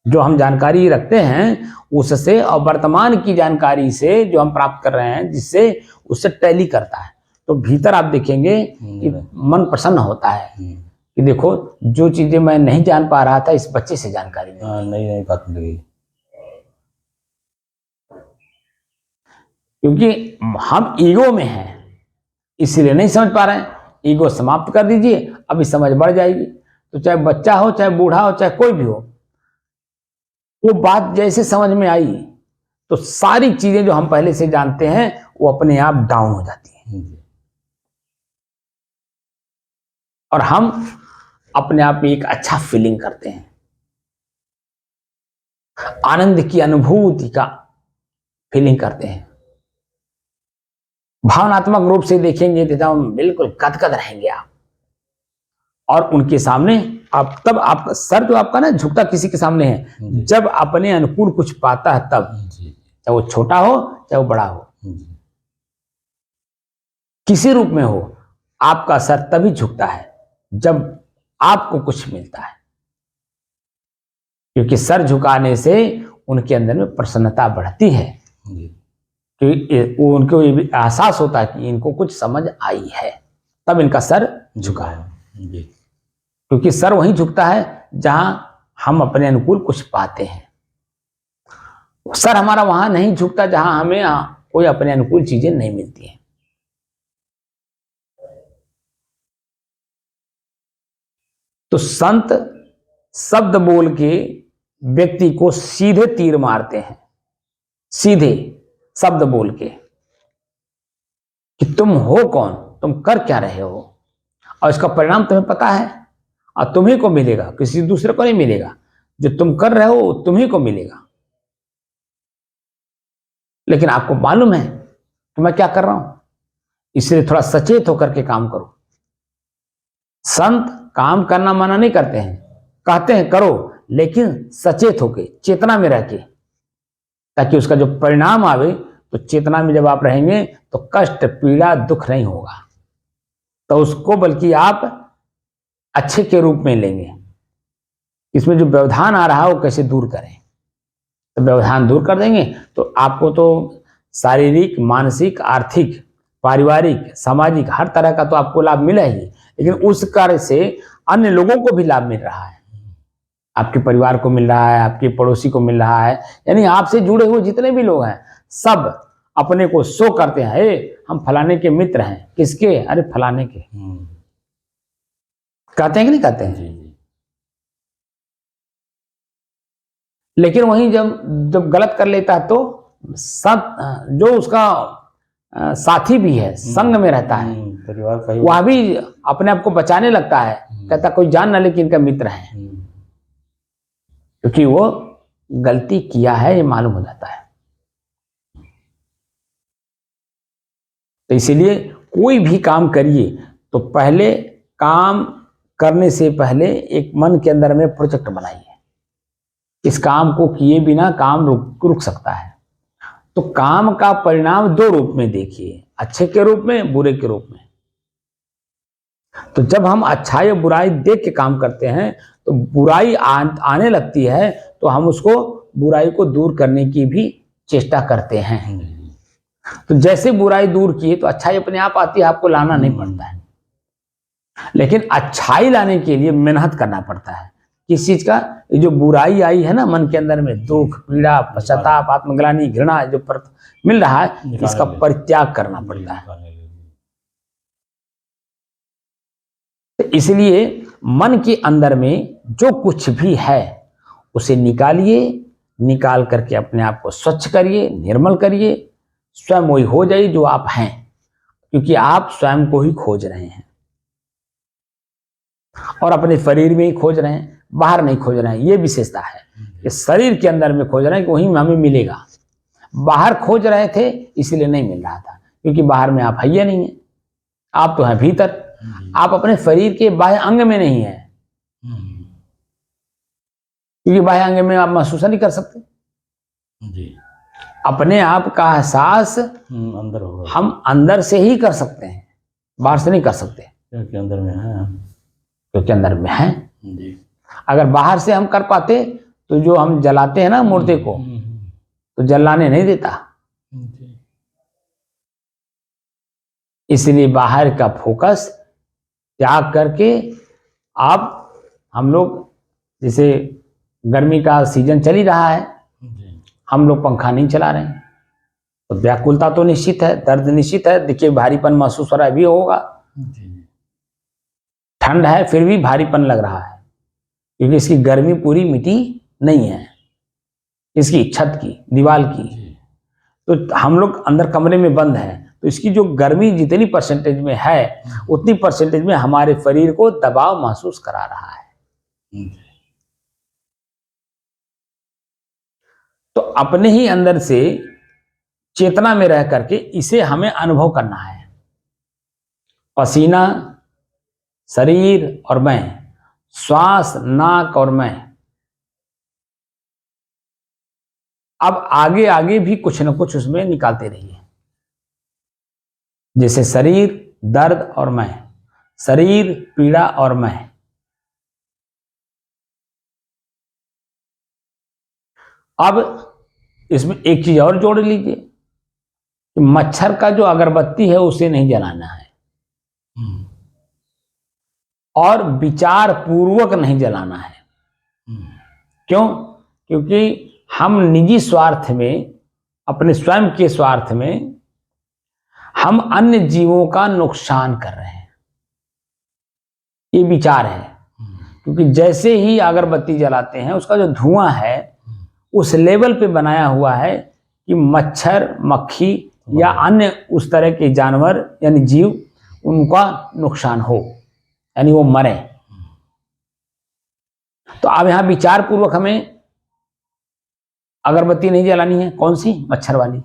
जो हम जानकारी रखते हैं उससे और वर्तमान की जानकारी से जो हम प्राप्त कर रहे हैं, जिससे उससे टैली करता है, तो भीतर आप देखेंगे कि मन प्रसन्न होता है कि देखो जो चीजें मैं नहीं जान पा रहा था, इस बच्चे से जानकारी नहीं बात मिल। क्योंकि हम ईगो में हैं इसीलिए नहीं समझ पा रहे हैं। ईगो समाप्त कर दीजिए, अभी समझ बढ़ जाएगी। तो चाहे बच्चा हो, चाहे बूढ़ा हो, चाहे कोई भी हो, वो बात जैसे समझ में आई तो सारी चीजें जो हम पहले से जानते हैं वो अपने आप डाउन हो जाती हैं, और हम अपने आप में एक अच्छा फीलिंग करते हैं, आनंद की अनुभूति का फीलिंग करते हैं। भावनात्मक रूप से देखेंगे तो हम बिल्कुल गदगद रहेंगे आप, और उनके सामने आप, तब आपका सर जो आपका ना झुकता किसी के सामने है, जब अपने अनुकूल कुछ पाता है तब, चाहे वो छोटा हो चाहे वो बड़ा हो, किसी रूप में हो, आपका सर तभी झुकता है जब आपको कुछ मिलता है, क्योंकि सर झुकाने से उनके अंदर में प्रसन्नता बढ़ती है, जी कि वो उनको ये भी एहसास होता है कि इनको कुछ समझ आई है, तब इनका सर झुका है। जी क्योंकि सर वहीं झुकता है जहां हम अपने अनुकूल कुछ पाते हैं। सर हमारा वहां नहीं झुकता जहां हमें कोई अपने अनुकूल चीजें नहीं मिलती हैं। तो संत शब्द बोल के व्यक्ति को सीधे तीर मारते हैं, सीधे शब्द बोल के, कि तुम हो कौन, तुम कर क्या रहे हो, और इसका परिणाम तुम्हें पता है और तुम्ही को मिलेगा, किसी दूसरे को नहीं मिलेगा। जो तुम कर रहे हो तुम्ही को मिलेगा, लेकिन आपको मालूम है कि मैं क्या कर रहा हूं, इसलिए थोड़ा सचेत होकर के काम करो। संत काम करना मना नहीं करते हैं, कहते हैं करो, लेकिन सचेत होके, चेतना में रह के, ताकि उसका जो परिणाम आवे तो चेतना में जब आप रहेंगे तो कष्ट पीड़ा दुख नहीं होगा, तो उसको बल्कि आप अच्छे के रूप में लेंगे। इसमें जो व्यवधान आ रहा है वो कैसे दूर करें, तो व्यवधान दूर कर देंगे तो आपको तो शारीरिक, मानसिक, आर्थिक, पारिवारिक, सामाजिक हर तरह का तो आपको लाभ मिला ही, लेकिन उस कार्य से अन्य लोगों को भी लाभ मिल रहा है। आपके परिवार को मिल रहा है, आपके पड़ोसी को मिल रहा है, यानी आपसे जुड़े हुए जितने भी लोग हैं सब अपने को शो करते हैं, हम फलाने के मित्र हैं। किसके? अरे फलाने के। कहते हैं कि नहीं कहते हैं? जी लेकिन वहीं जब गलत कर लेता है तो सब जो उसका साथी भी है, संग में रहता है, परिवार का ही वह भी अपने आप को बचाने लगता है, कहता कोई जान ना ले कि इनका मित्र है, क्योंकि वो गलती किया है ये मालूम हो जाता है। तो इसीलिए कोई भी काम करिए तो पहले काम करने से पहले एक मन के अंदर में प्रोजेक्ट बनाइए, इस काम को किए बिना काम रुक सकता है। तो काम का परिणाम दो रूप में देखिए, अच्छे के रूप में, बुरे के रूप में। तो जब हम अच्छाई या बुराई देख के काम करते हैं तो बुराई आने लगती है तो हम उसको, बुराई को दूर करने की भी चेष्टा करते हैं। तो जैसे बुराई दूर किए तो अच्छाई अपने आप आती है, आपको लाना नहीं पड़ता है। लेकिन अच्छाई लाने के लिए मेहनत करना पड़ता है। किस चीज का? ये जो बुराई आई है ना मन के अंदर में, दुख, पीड़ा, पश्चाताप, आत्मग्लानि, घृणा जो मिल रहा है, इसका परित्याग करना पड़ता है। तो इसलिए मन के अंदर में जो कुछ भी है उसे निकालिए, निकाल करके अपने आप को स्वच्छ करिए, निर्मल करिए, स्वयं वही हो जाइए जो आप हैं, क्योंकि आप स्वयं को ही खोज रहे हैं और अपने शरीर में ही खोज रहे हैं, बाहर नहीं खोज रहे हैं। ये विशेषता है कि शरीर के अंदर में खोज रहे हैं कि वहीं हमें मिलेगा। बाहर खोज रहे थे इसलिए नहीं मिल रहा था, क्योंकि बाहर में आप है नहीं है, आप तो हैं भीतर। आप अपने शरीर के बाह्य अंग में नहीं है, क्योंकि बाह्य अंग में आप महसूस नहीं कर सकते। जी अपने आप का एहसास अंदर होगा, हम अंदर से ही कर सकते हैं, बाहर से नहीं कर सकते, क्योंकि अंदर में है, क्योंकि अंदर में है। जी अगर बाहर से हम कर पाते तो जो हम जलाते हैं ना मूर्ति को, तो जलाने नहीं देता। इसलिए बाहर का फोकस त्याग करके आप, हम लोग जैसे गर्मी का सीजन चल ही रहा है, हम लोग पंखा नहीं चला रहे हैं, तो व्याकुलता तो निश्चित है, दर्द निश्चित है। देखिए भारीपन महसूस हो रहा है, भी होगा। ठंड है फिर भी भारीपन लग रहा है, क्योंकि इसकी गर्मी पूरी मिटी नहीं है, इसकी छत की, दीवार की। तो हम लोग अंदर कमरे में बंद हैं, तो इसकी जो गर्मी जितनी परसेंटेज में है उतनी परसेंटेज में हमारे शरीर को दबाव महसूस करा रहा है। तो अपने ही अंदर से चेतना में रह करके इसे हमें अनुभव करना है। पसीना, शरीर और मैं, श्वास, नाक और मैं। अब आगे आगे भी कुछ न कुछ उसमें निकालते रहिए, जैसे शरीर, दर्द और मैं, शरीर, पीड़ा और मैं। अब इसमें एक चीज और जोड़ लीजिए कि मच्छर का जो अगरबत्ती है उसे नहीं जलाना है और विचार पूर्वक नहीं जलाना है। क्यों? क्योंकि हम निजी स्वार्थ में, अपने स्वयं के स्वार्थ में हम अन्य जीवों का नुकसान कर रहे हैं, ये विचार है। क्योंकि जैसे ही अगरबत्ती जलाते हैं उसका जो धुआं है उस लेवल पे बनाया हुआ है कि मच्छर, मक्खी या अन्य उस तरह के जानवर यानी जीव, उनका नुकसान हो, यानी वो मरे। तो अब यहां विचार पूर्वक हमें अगरबत्ती नहीं जलानी है। कौन सी? मच्छर वाली।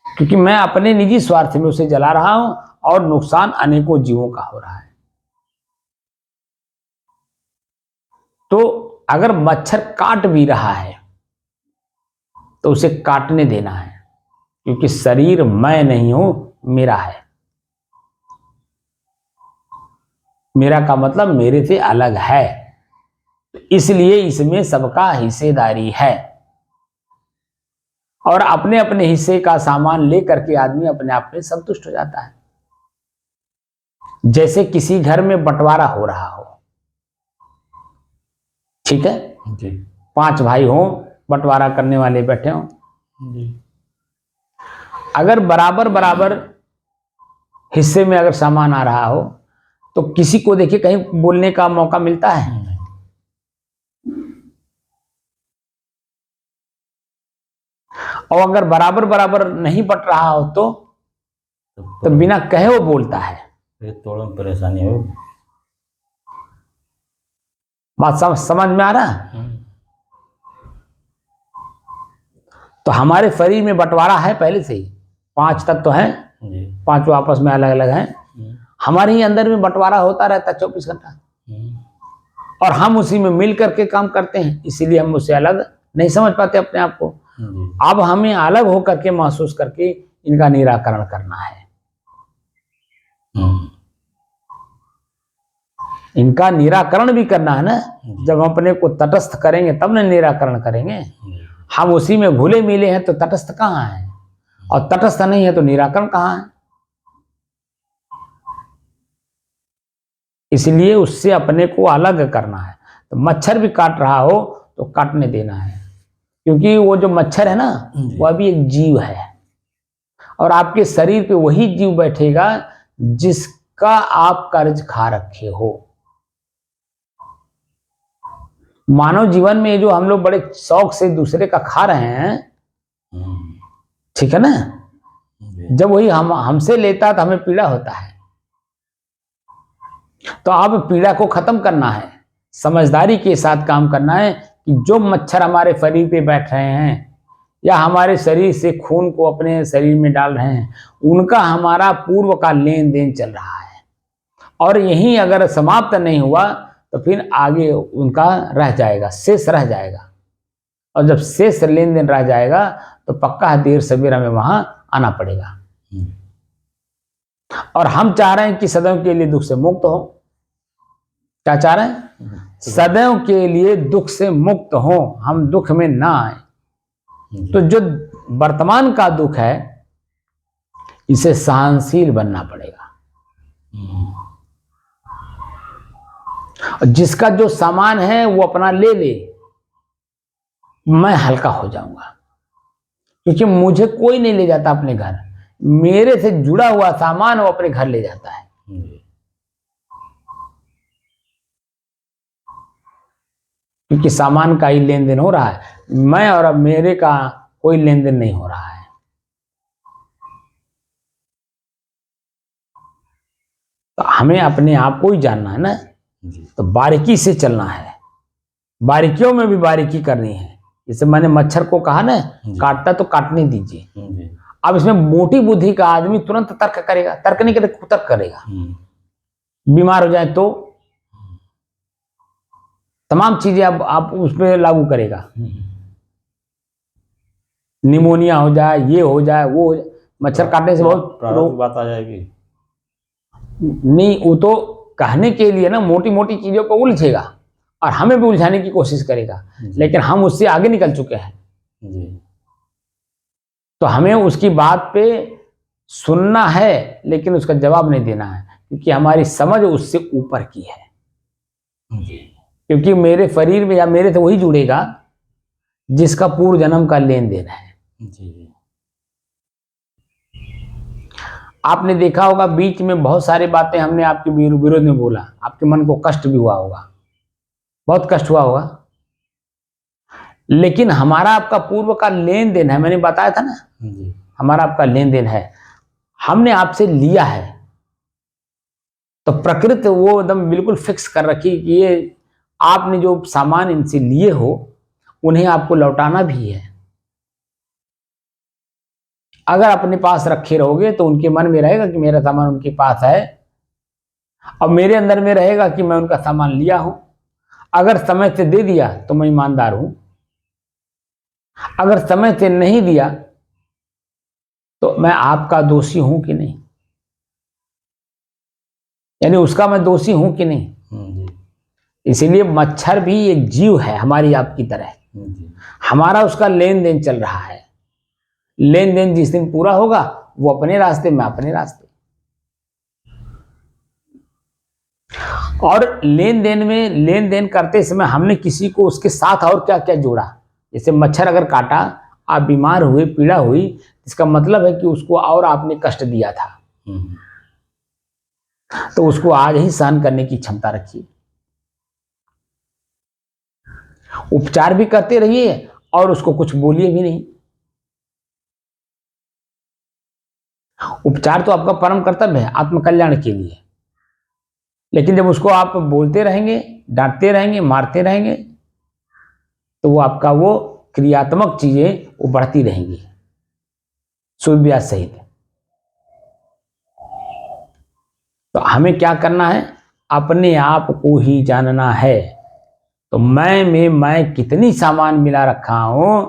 क्योंकि मैं अपने निजी स्वार्थ में उसे जला रहा हूं और नुकसान अनेकों जीवों का हो रहा है। तो अगर मच्छर काट भी रहा है तो उसे काटने देना है, क्योंकि शरीर मैं नहीं हूं, मेरा है। मेरा का मतलब मेरे से अलग है, इसलिए इसमें सबका हिस्सेदारी है। और अपने अपने हिस्से का सामान लेकर के आदमी अपने आप में संतुष्ट हो जाता है। जैसे किसी घर में बंटवारा हो रहा हो, ठीक है जी 5 भाई हो, बंटवारा करने वाले बैठे हो जी। अगर बराबर बराबर हिस्से में अगर सामान आ रहा हो तो किसी को देखिए कहीं बोलने का मौका मिलता है? और अगर बराबर बराबर नहीं बट रहा हो तो बिना कहे वो बोलता है। ये थोड़ा परेशानी हो। बात समझ में आ रहा है? तो हमारे शरीर में बंटवारा है पहले से ही, 5 तत्व हैं, 5 आपस में अलग अलग हैं। हमारे ही अंदर में बंटवारा होता रहता 24 घंटा, और हम उसी में मिल करके काम करते हैं, इसीलिए हम उससे अलग नहीं समझ पाते अपने आप को। अब हमें अलग होकर के महसूस करके इनका निराकरण करना है। इनका निराकरण भी करना है ना। जब हम अपने को तटस्थ करेंगे तब ना निराकरण करेंगे। हम उसी में घुले मिले हैं तो तटस्थ कहाँ है, और तटस्थ नहीं है तो निराकरण कहाँ है। इसलिए उससे अपने को अलग करना है। तो मच्छर भी काट रहा हो तो काटने देना है, क्योंकि वो जो मच्छर है ना वह भी एक जीव है, और आपके शरीर पे वही जीव बैठेगा जिसका आप कर्ज खा रखे हो। मानव जीवन में जो हम लोग बड़े शौक से दूसरे का खा रहे हैं, ठीक है ना, जब वही हमसे लेता तो हमें पीड़ा होता है। तो अब पीड़ा को खत्म करना है, समझदारी के साथ काम करना है कि जो मच्छर हमारे शरीर पे बैठ रहे हैं या हमारे शरीर से खून को अपने शरीर में डाल रहे हैं, उनका हमारा पूर्व का लेन देन चल रहा है, और यही अगर समाप्त नहीं हुआ तो फिर आगे उनका रह जाएगा, शेष रह जाएगा। और जब शेष लेन देन रह जाएगा तो पक्का देर सवेर हमें वहां आना पड़ेगा। और हम चाह रहे हैं कि सदैव के लिए दुख से मुक्त हो। क्या चाह रहे हैं? सदैव के लिए दुख से मुक्त हो, हम दुख में ना आए। तो जो वर्तमान का दुख है इसे सहनशील बनना पड़ेगा। और जिसका जो सामान है वो अपना ले ले, मैं हल्का हो जाऊंगा, क्योंकि मुझे कोई नहीं ले जाता अपने घर। मेरे से जुड़ा हुआ सामान वो अपने घर ले जाता है। क्योंकि सामान का ही लेन देन हो रहा है, मैं और अब मेरे का कोई लेन देन नहीं हो रहा है। तो हमें अपने आप को ही जानना है ना, तो बारीकी से चलना है, बारीकियों में भी बारीकी करनी है। जैसे मैंने मच्छर को कहा ना, काटता तो काटने दीजिए। अब इसमें मोटी बुद्धि का आदमी तुरंत तर्क करेगा, तर्क नहीं करेगा, कुतर्क करेगा। बीमार हो जाए तो तमाम चीजें अब आप उस पर लागू करेगा। निमोनिया हो जाए, ये हो जाए, वो हो जाए, मच्छर काटने से बहुत प्रारब्ध बात आ जाएगी। नहीं, वो तो कहने के लिए ना मोटी मोटी चीजों को उलझेगा और हमें भी उलझाने की कोशिश करेगा, लेकिन हम उससे आगे निकल चुके हैं। जी तो हमें उसकी बात पे सुनना है, लेकिन उसका जवाब नहीं देना है, क्योंकि हमारी समझ उससे ऊपर की है। जी क्योंकि मेरे शरीर में या मेरे से वही जुड़ेगा जिसका पूर्व जन्म का लेन देन है। जी आपने देखा होगा बीच में बहुत सारी बातें हमने आपके विरोध में बोला, आपके मन को कष्ट भी हुआ होगा, बहुत कष्ट हुआ होगा, लेकिन हमारा आपका पूर्व का लेन देन है। मैंने बताया था ना, जी हमारा आपका लेन देन है, हमने आपसे लिया है। तो प्रकृति वो एकदम बिल्कुल फिक्स कर रखी कि ये आपने जो सामान इनसे लिए हो उन्हें आपको लौटाना भी है। अगर अपने पास रखे रहोगे तो उनके मन में रहेगा कि मेरा सामान उनके पास है, और मेरे अंदर में रहेगा कि मैं उनका सामान लिया हूं। अगर समय से दे दिया तो मैं ईमानदार हूं, अगर समय से नहीं दिया तो मैं आपका दोषी हूं कि नहीं, यानी उसका मैं दोषी हूं कि नहीं। जी इसीलिए मच्छर भी एक जीव है हमारी आपकी तरह, जी हमारा उसका लेन देन चल रहा है। लेन देन जिस दिन पूरा होगा वो अपने रास्ते, मैं अपने रास्ते। और लेन देन में, लेन देन करते समय हमने किसी को उसके साथ और क्या क्या जोड़ा। जैसे मच्छर अगर काटा, आप बीमार हुए, पीड़ा हुई, इसका मतलब है कि उसको और आपने कष्ट दिया था, तो उसको आज ही सहन करने की क्षमता रखिए। उपचार भी करते रहिए और उसको कुछ बोलिए भी नहीं। उपचार तो आपका परम कर्तव्य है आत्मकल्याण के लिए, लेकिन जब उसको आप बोलते रहेंगे, डांटते रहेंगे, मारते रहेंगे, तो वो आपका वो क्रियात्मक चीजें वो बढ़ती रहेंगी सूद ब्याज सहित। तो हमें क्या करना है, अपने आप को ही जानना है। तो मैं में मैं कितनी सामान मिला रखा हूं,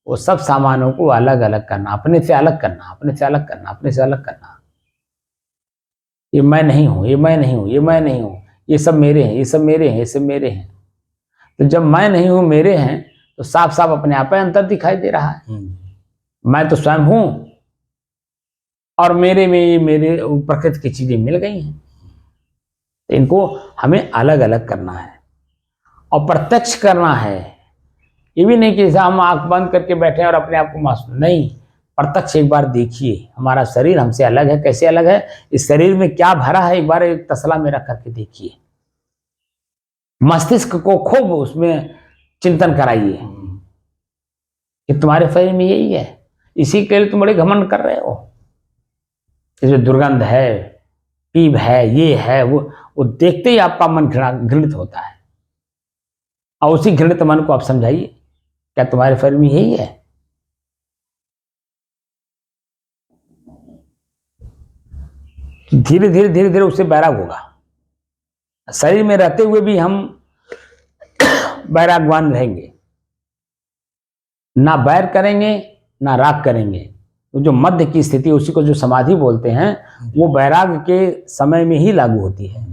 वो सब सामानों को अलग अलग करना, अपने से अलग करना, अपने से अलग करना, अपने से अलग करना। ये मैं नहीं हूं, ये मैं नहीं हूं, ये मैं नहीं हूं, ये सब मेरे हैं, ये सब मेरे हैं, ये सब मेरे हैं। तो जब मैं नहीं हूं, मेरे हैं, तो साफ साफ अपने आप में अंतर दिखाई दे रहा है। मैं तो स्वयं हूं और मेरे में ये मेरे प्रकृति की चीजें मिल गई हैं। तो इनको हमें अलग अलग करना है और प्रत्यक्ष करना है। ये भी नहीं कि जैसे हम आंख बंद करके बैठे और अपने आप को मासूम, नहीं, प्रत्यक्ष एक बार देखिए हमारा शरीर हमसे अलग है। कैसे अलग है, इस शरीर में क्या भरा है, एक बार एक तसला में रख करके देखिए। मस्तिष्क को खूब उसमें चिंतन कराइए कि तुम्हारे शरीर में यही है, इसी के लिए तुम बड़े घमंड कर रहे हो। इसमें दुर्गंध है, पीप है, ये है, वो देखते ही आपका मन घृणित होता है। और उसी घृणित मन को आप समझाइए, क्या तुम्हारे शरीर में यही है। धीरे धीरे धीरे धीरे उससे बैराग होगा। शरीर में रहते हुए भी हम बैरागवान रहेंगे, ना बैर करेंगे ना राग करेंगे। तो जो मध्य की स्थिति, उसी को जो समाधि बोलते हैं, वो बैराग के समय में ही लागू होती है।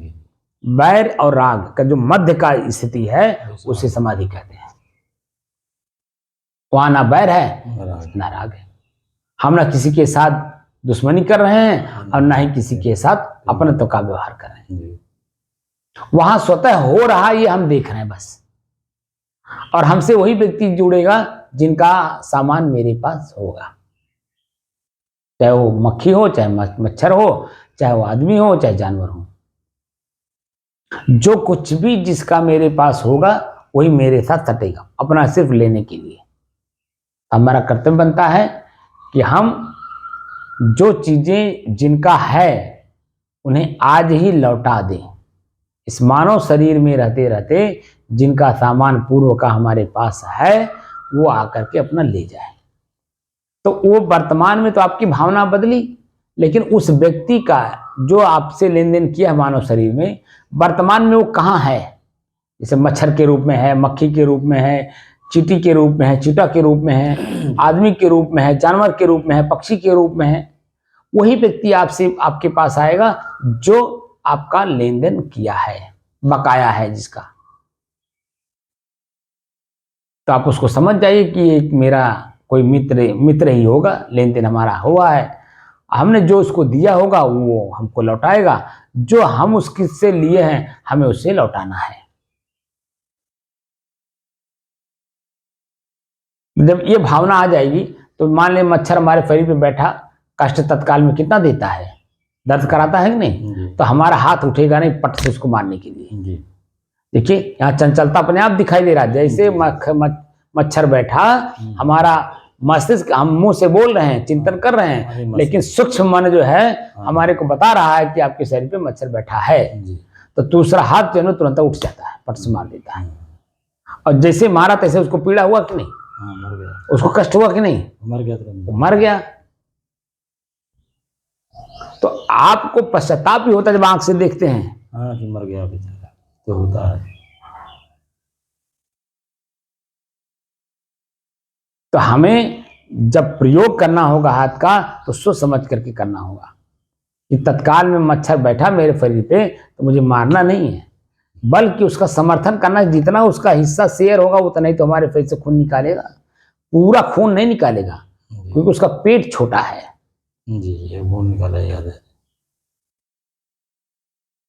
बैर और राग का जो मध्य का स्थिति है उसे समाधि कहते हैं। वहां ना बैर है ना राग है। हम ना किसी के साथ दुश्मनी कर रहे हैं और ना ही किसी के साथ अपनत्व का व्यवहार कर रहे हैं। वहां स्वतः हो रहा ये हम देख रहे हैं बस। और हमसे वही व्यक्ति जुड़ेगा जिनका सामान मेरे पास होगा, चाहे वो मक्खी हो, चाहे मच्छर हो, चाहे वो आदमी हो, चाहे जानवर हो। जो कुछ भी जिसका मेरे पास होगा वही मेरे साथ सटेगा, अपना सिर्फ लेने के लिए। हमारा कर्तव्य बनता है कि हम जो चीजें जिनका है उन्हें आज ही लौटा दें। इस मानव शरीर में रहते रहते जिनका सामान पूर्व का हमारे पास है वो आकर के अपना ले जाए। तो वो वर्तमान में तो आपकी भावना बदली, लेकिन उस व्यक्ति का जो आपसे लेन देन किया है मानव शरीर में, वर्तमान में वो कहाँ है। जैसे मच्छर के रूप में है, मक्खी के रूप में है, चींटी के रूप में है, चींटा के रूप में है, आदमी के रूप में है, जानवर के रूप में है, पक्षी के रूप में है। वही व्यक्ति आपसे आपके पास आएगा जो आपका लेन देन किया है, बकाया है जिसका। तो आप उसको समझ जाइए कि एक मेरा कोई मित्र ही होगा, लेन देन हमारा हुआ है, हमने जो उसको दिया होगा वो हमको लौटाएगा, जो हम उससे लिए हैं हमें उससे लौटाना है। जब ये भावना आ जाएगी तो मान ले मच्छर हमारे शरीर पे बैठा, कष्ट तत्काल में कितना देता है, दर्द कराता है कि नहीं? तो हमारा हाथ उठेगा नहीं पट से उसको मारने के लिए। देखिए यहाँ चंचलता अपने आप दिखाई दे रहा है, जैसे मच्छर बैठा, हमारा मस्तिष्क, हम मुंह से बोल रहे हैं, चिंतन कर रहे हैं, लेकिन सूक्ष्म मन जो है हमारे को बता रहा है कि आपके शरीर पे मच्छर बैठा है। तो दूसरा हाथ जो है तुरंत उठ जाता है, पट से मार देता है। और जैसे मारा तैसे उसको पीड़ा हुआ कि नहीं? मर गया। उसको कष्ट हुआ कि नहीं? मर गया तो मर गया। तो आपको पश्चाताप भी होता है जब आंख से देखते हैं। हाँ कि मर गया बेचारा, तो होता है। तो हमें जब प्रयोग करना होगा हाथ का तो सोच समझ करके करना होगा कि तत्काल में मच्छर बैठा मेरे शरीर पे तो मुझे मारना नहीं है, बल्कि उसका समर्थन करना। जितना उसका हिस्सा शेयर होगा उतना ही तो हमारे शरीर से खून निकालेगा, पूरा खून नहीं निकालेगा क्योंकि उसका पेट छोटा है। जी ये खून निकाला याद है।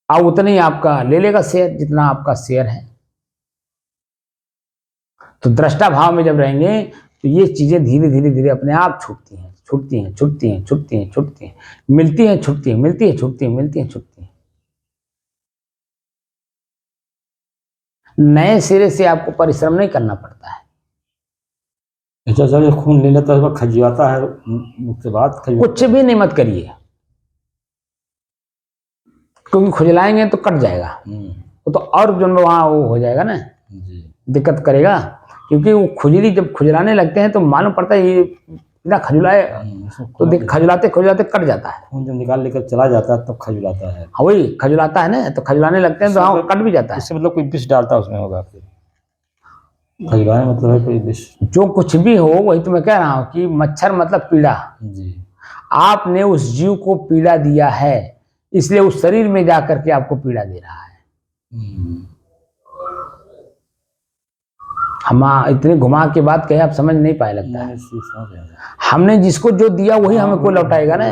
और उतने ही आपका ले लेगा शेयर जितना आपका शेयर है। तो दृष्टा भाव में जब रहेंगे तो ये चीजें धीरे धीरे धीरे अपने आप छूटती हैं, छूटती हैं, छूटती हैं, छूटती हैं, छूटती हैं, मिलती हैं, छूटती हैं, मिलती हैं, छूटती हैं, मिलती हैं, छूटती हैं। नए सिरे से आपको परिश्रम नहीं करना पड़ता है। अच्छा सर, ये खून ले लेता है खजुआता है, उसके बाद कुछ भी नहीं मत करिए, क्योंकि खुजलाएंगे तो कट जाएगा, वो तो और जो वहाँ वो हो जाएगा ना, दिक्कत करेगा। क्योंकि वो खुजली जब खुजलाने लगते हैं तो मालूम पड़ता है ये इतना खजुलाए, तो खजुलाते खजुलाते कट जाता है। खून जब निकाल लेकर चला जाता है तब खजुलाता है। हाँ वही खजुलाता है ना, तो खजुलाने लगते हैं तो हाँ कट भी जाता है। इससे मतलब कोई विष डालता उसमें होगा फिर खजुलाने मतलब है कोई विष। जो कुछ भी हो वही तो मैं कह रहा हूँ कि मच्छर मतलब पीड़ा। जी आपने उस जीव को पीड़ा दिया है, इसलिए उस शरीर में जाकर के आपको पीड़ा दे रहा है। हम इतने घुमा के बात कहे आप समझ नहीं पाए लगता है। हमने जिसको जो दिया वही हमको लौटाएगा ना,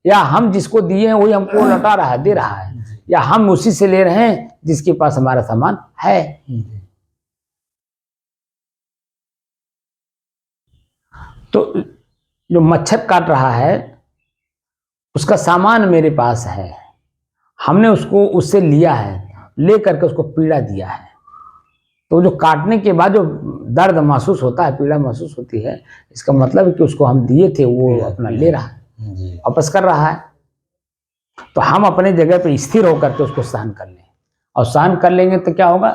या हम जिसको दिए हैं वही हमको लौटा रहा है, दे रहा है, या हम उसी से ले रहे हैं जिसके पास हमारा सामान है। तो जो मच्छर काट रहा है उसका सामान मेरे पास है, हमने उसको उससे लिया है, ले करके उसको पीड़ा दिया है। तो जो काटने के बाद जो दर्द महसूस होता है, पीड़ा महसूस होती है, इसका मतलब है कि उसको हम दिए थे वो अपना ले रहा है, वापस कर रहा है। तो हम अपने जगह पे स्थिर होकर के उसको सहन कर लें, और सहन कर लेंगे तो क्या होगा,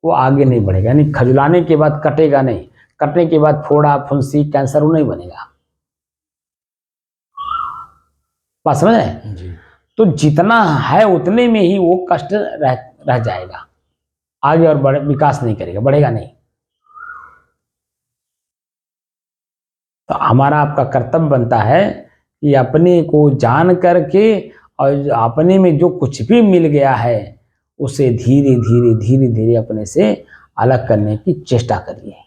वो आगे नहीं बढ़ेगा। यानी खजुलाने के बाद कटेगा नहीं, कटने के बाद फोड़ा फुंसी कैंसर वो नहीं बनेगा। बात समझ रहे? तो जितना है उतने में ही वो कष्ट रह जाएगा, आगे और विकास नहीं करेगा, बढ़ेगा नहीं। तो हमारा आपका कर्तव्य बनता है कि अपने को जान करके और अपने में जो कुछ भी मिल गया है उसे धीरे धीरे धीरे धीरे अपने से अलग करने की चेष्टा करिए।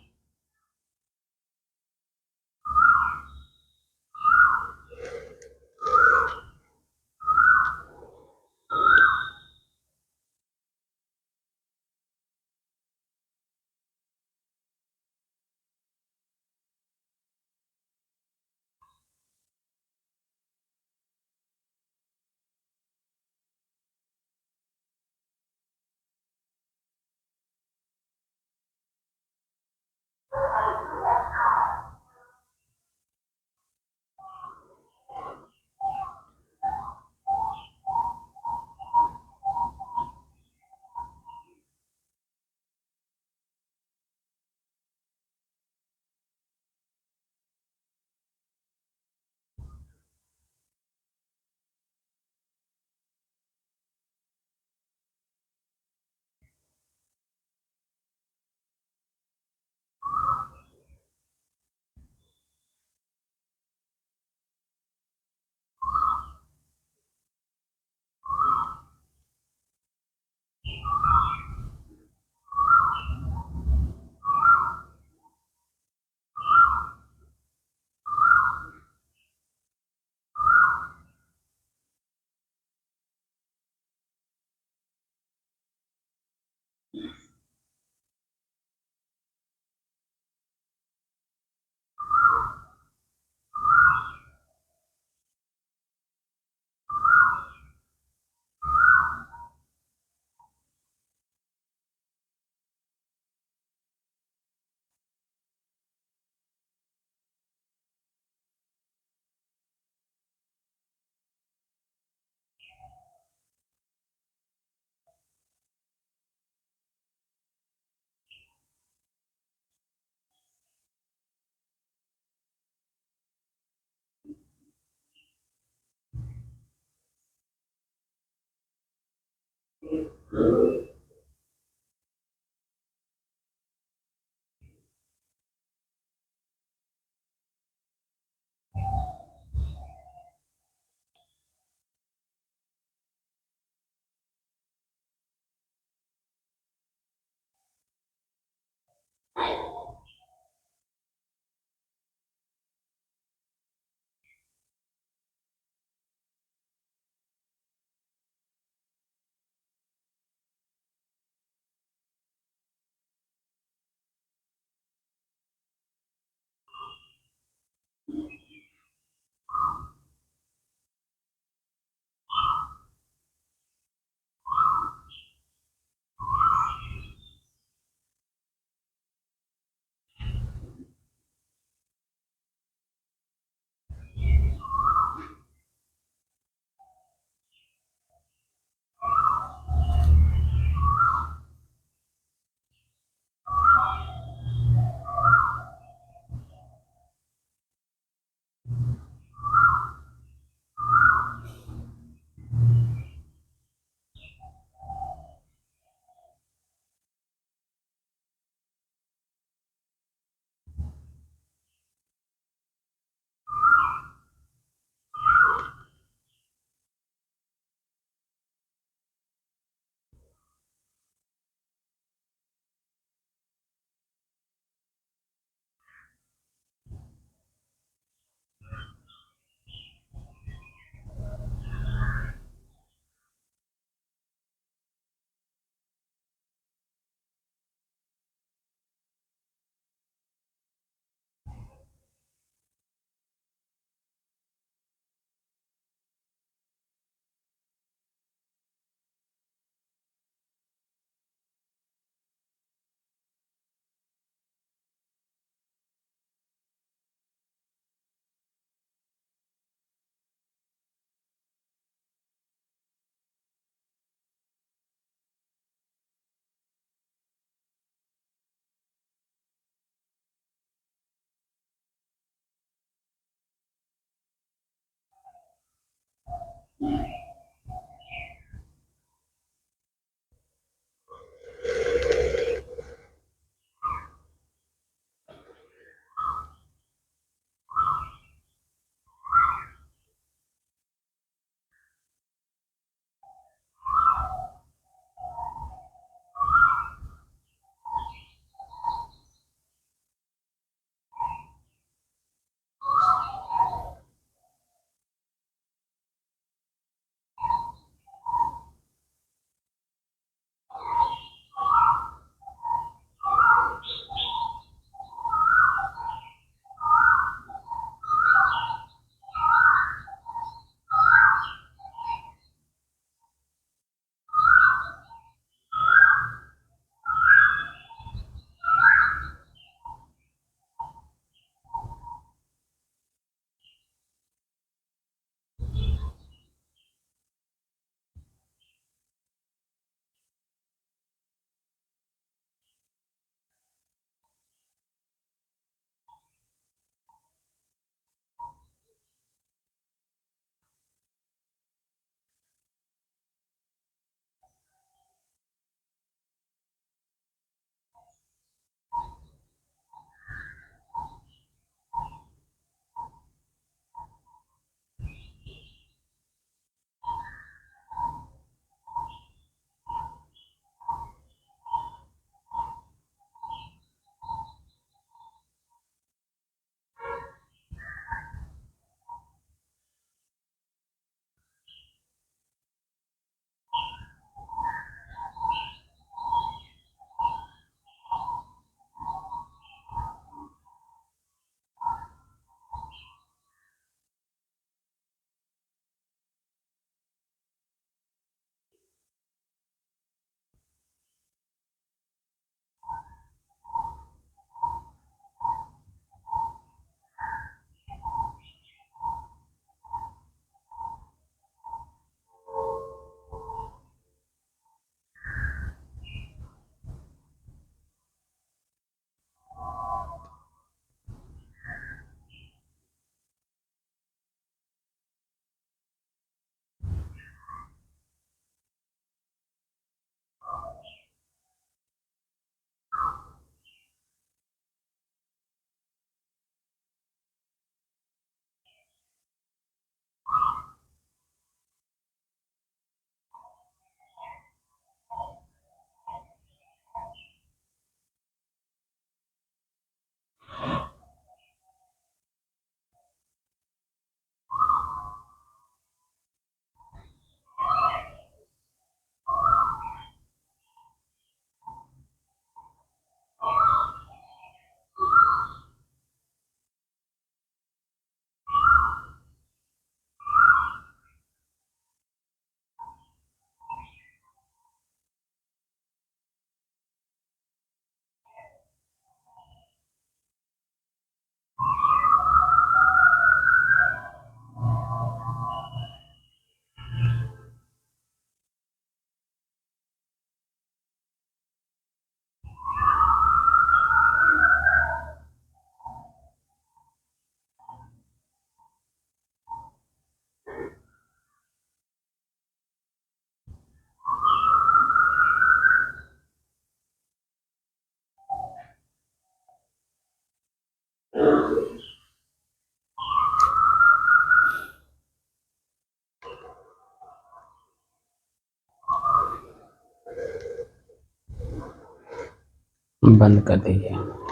बंद कर दीजिए।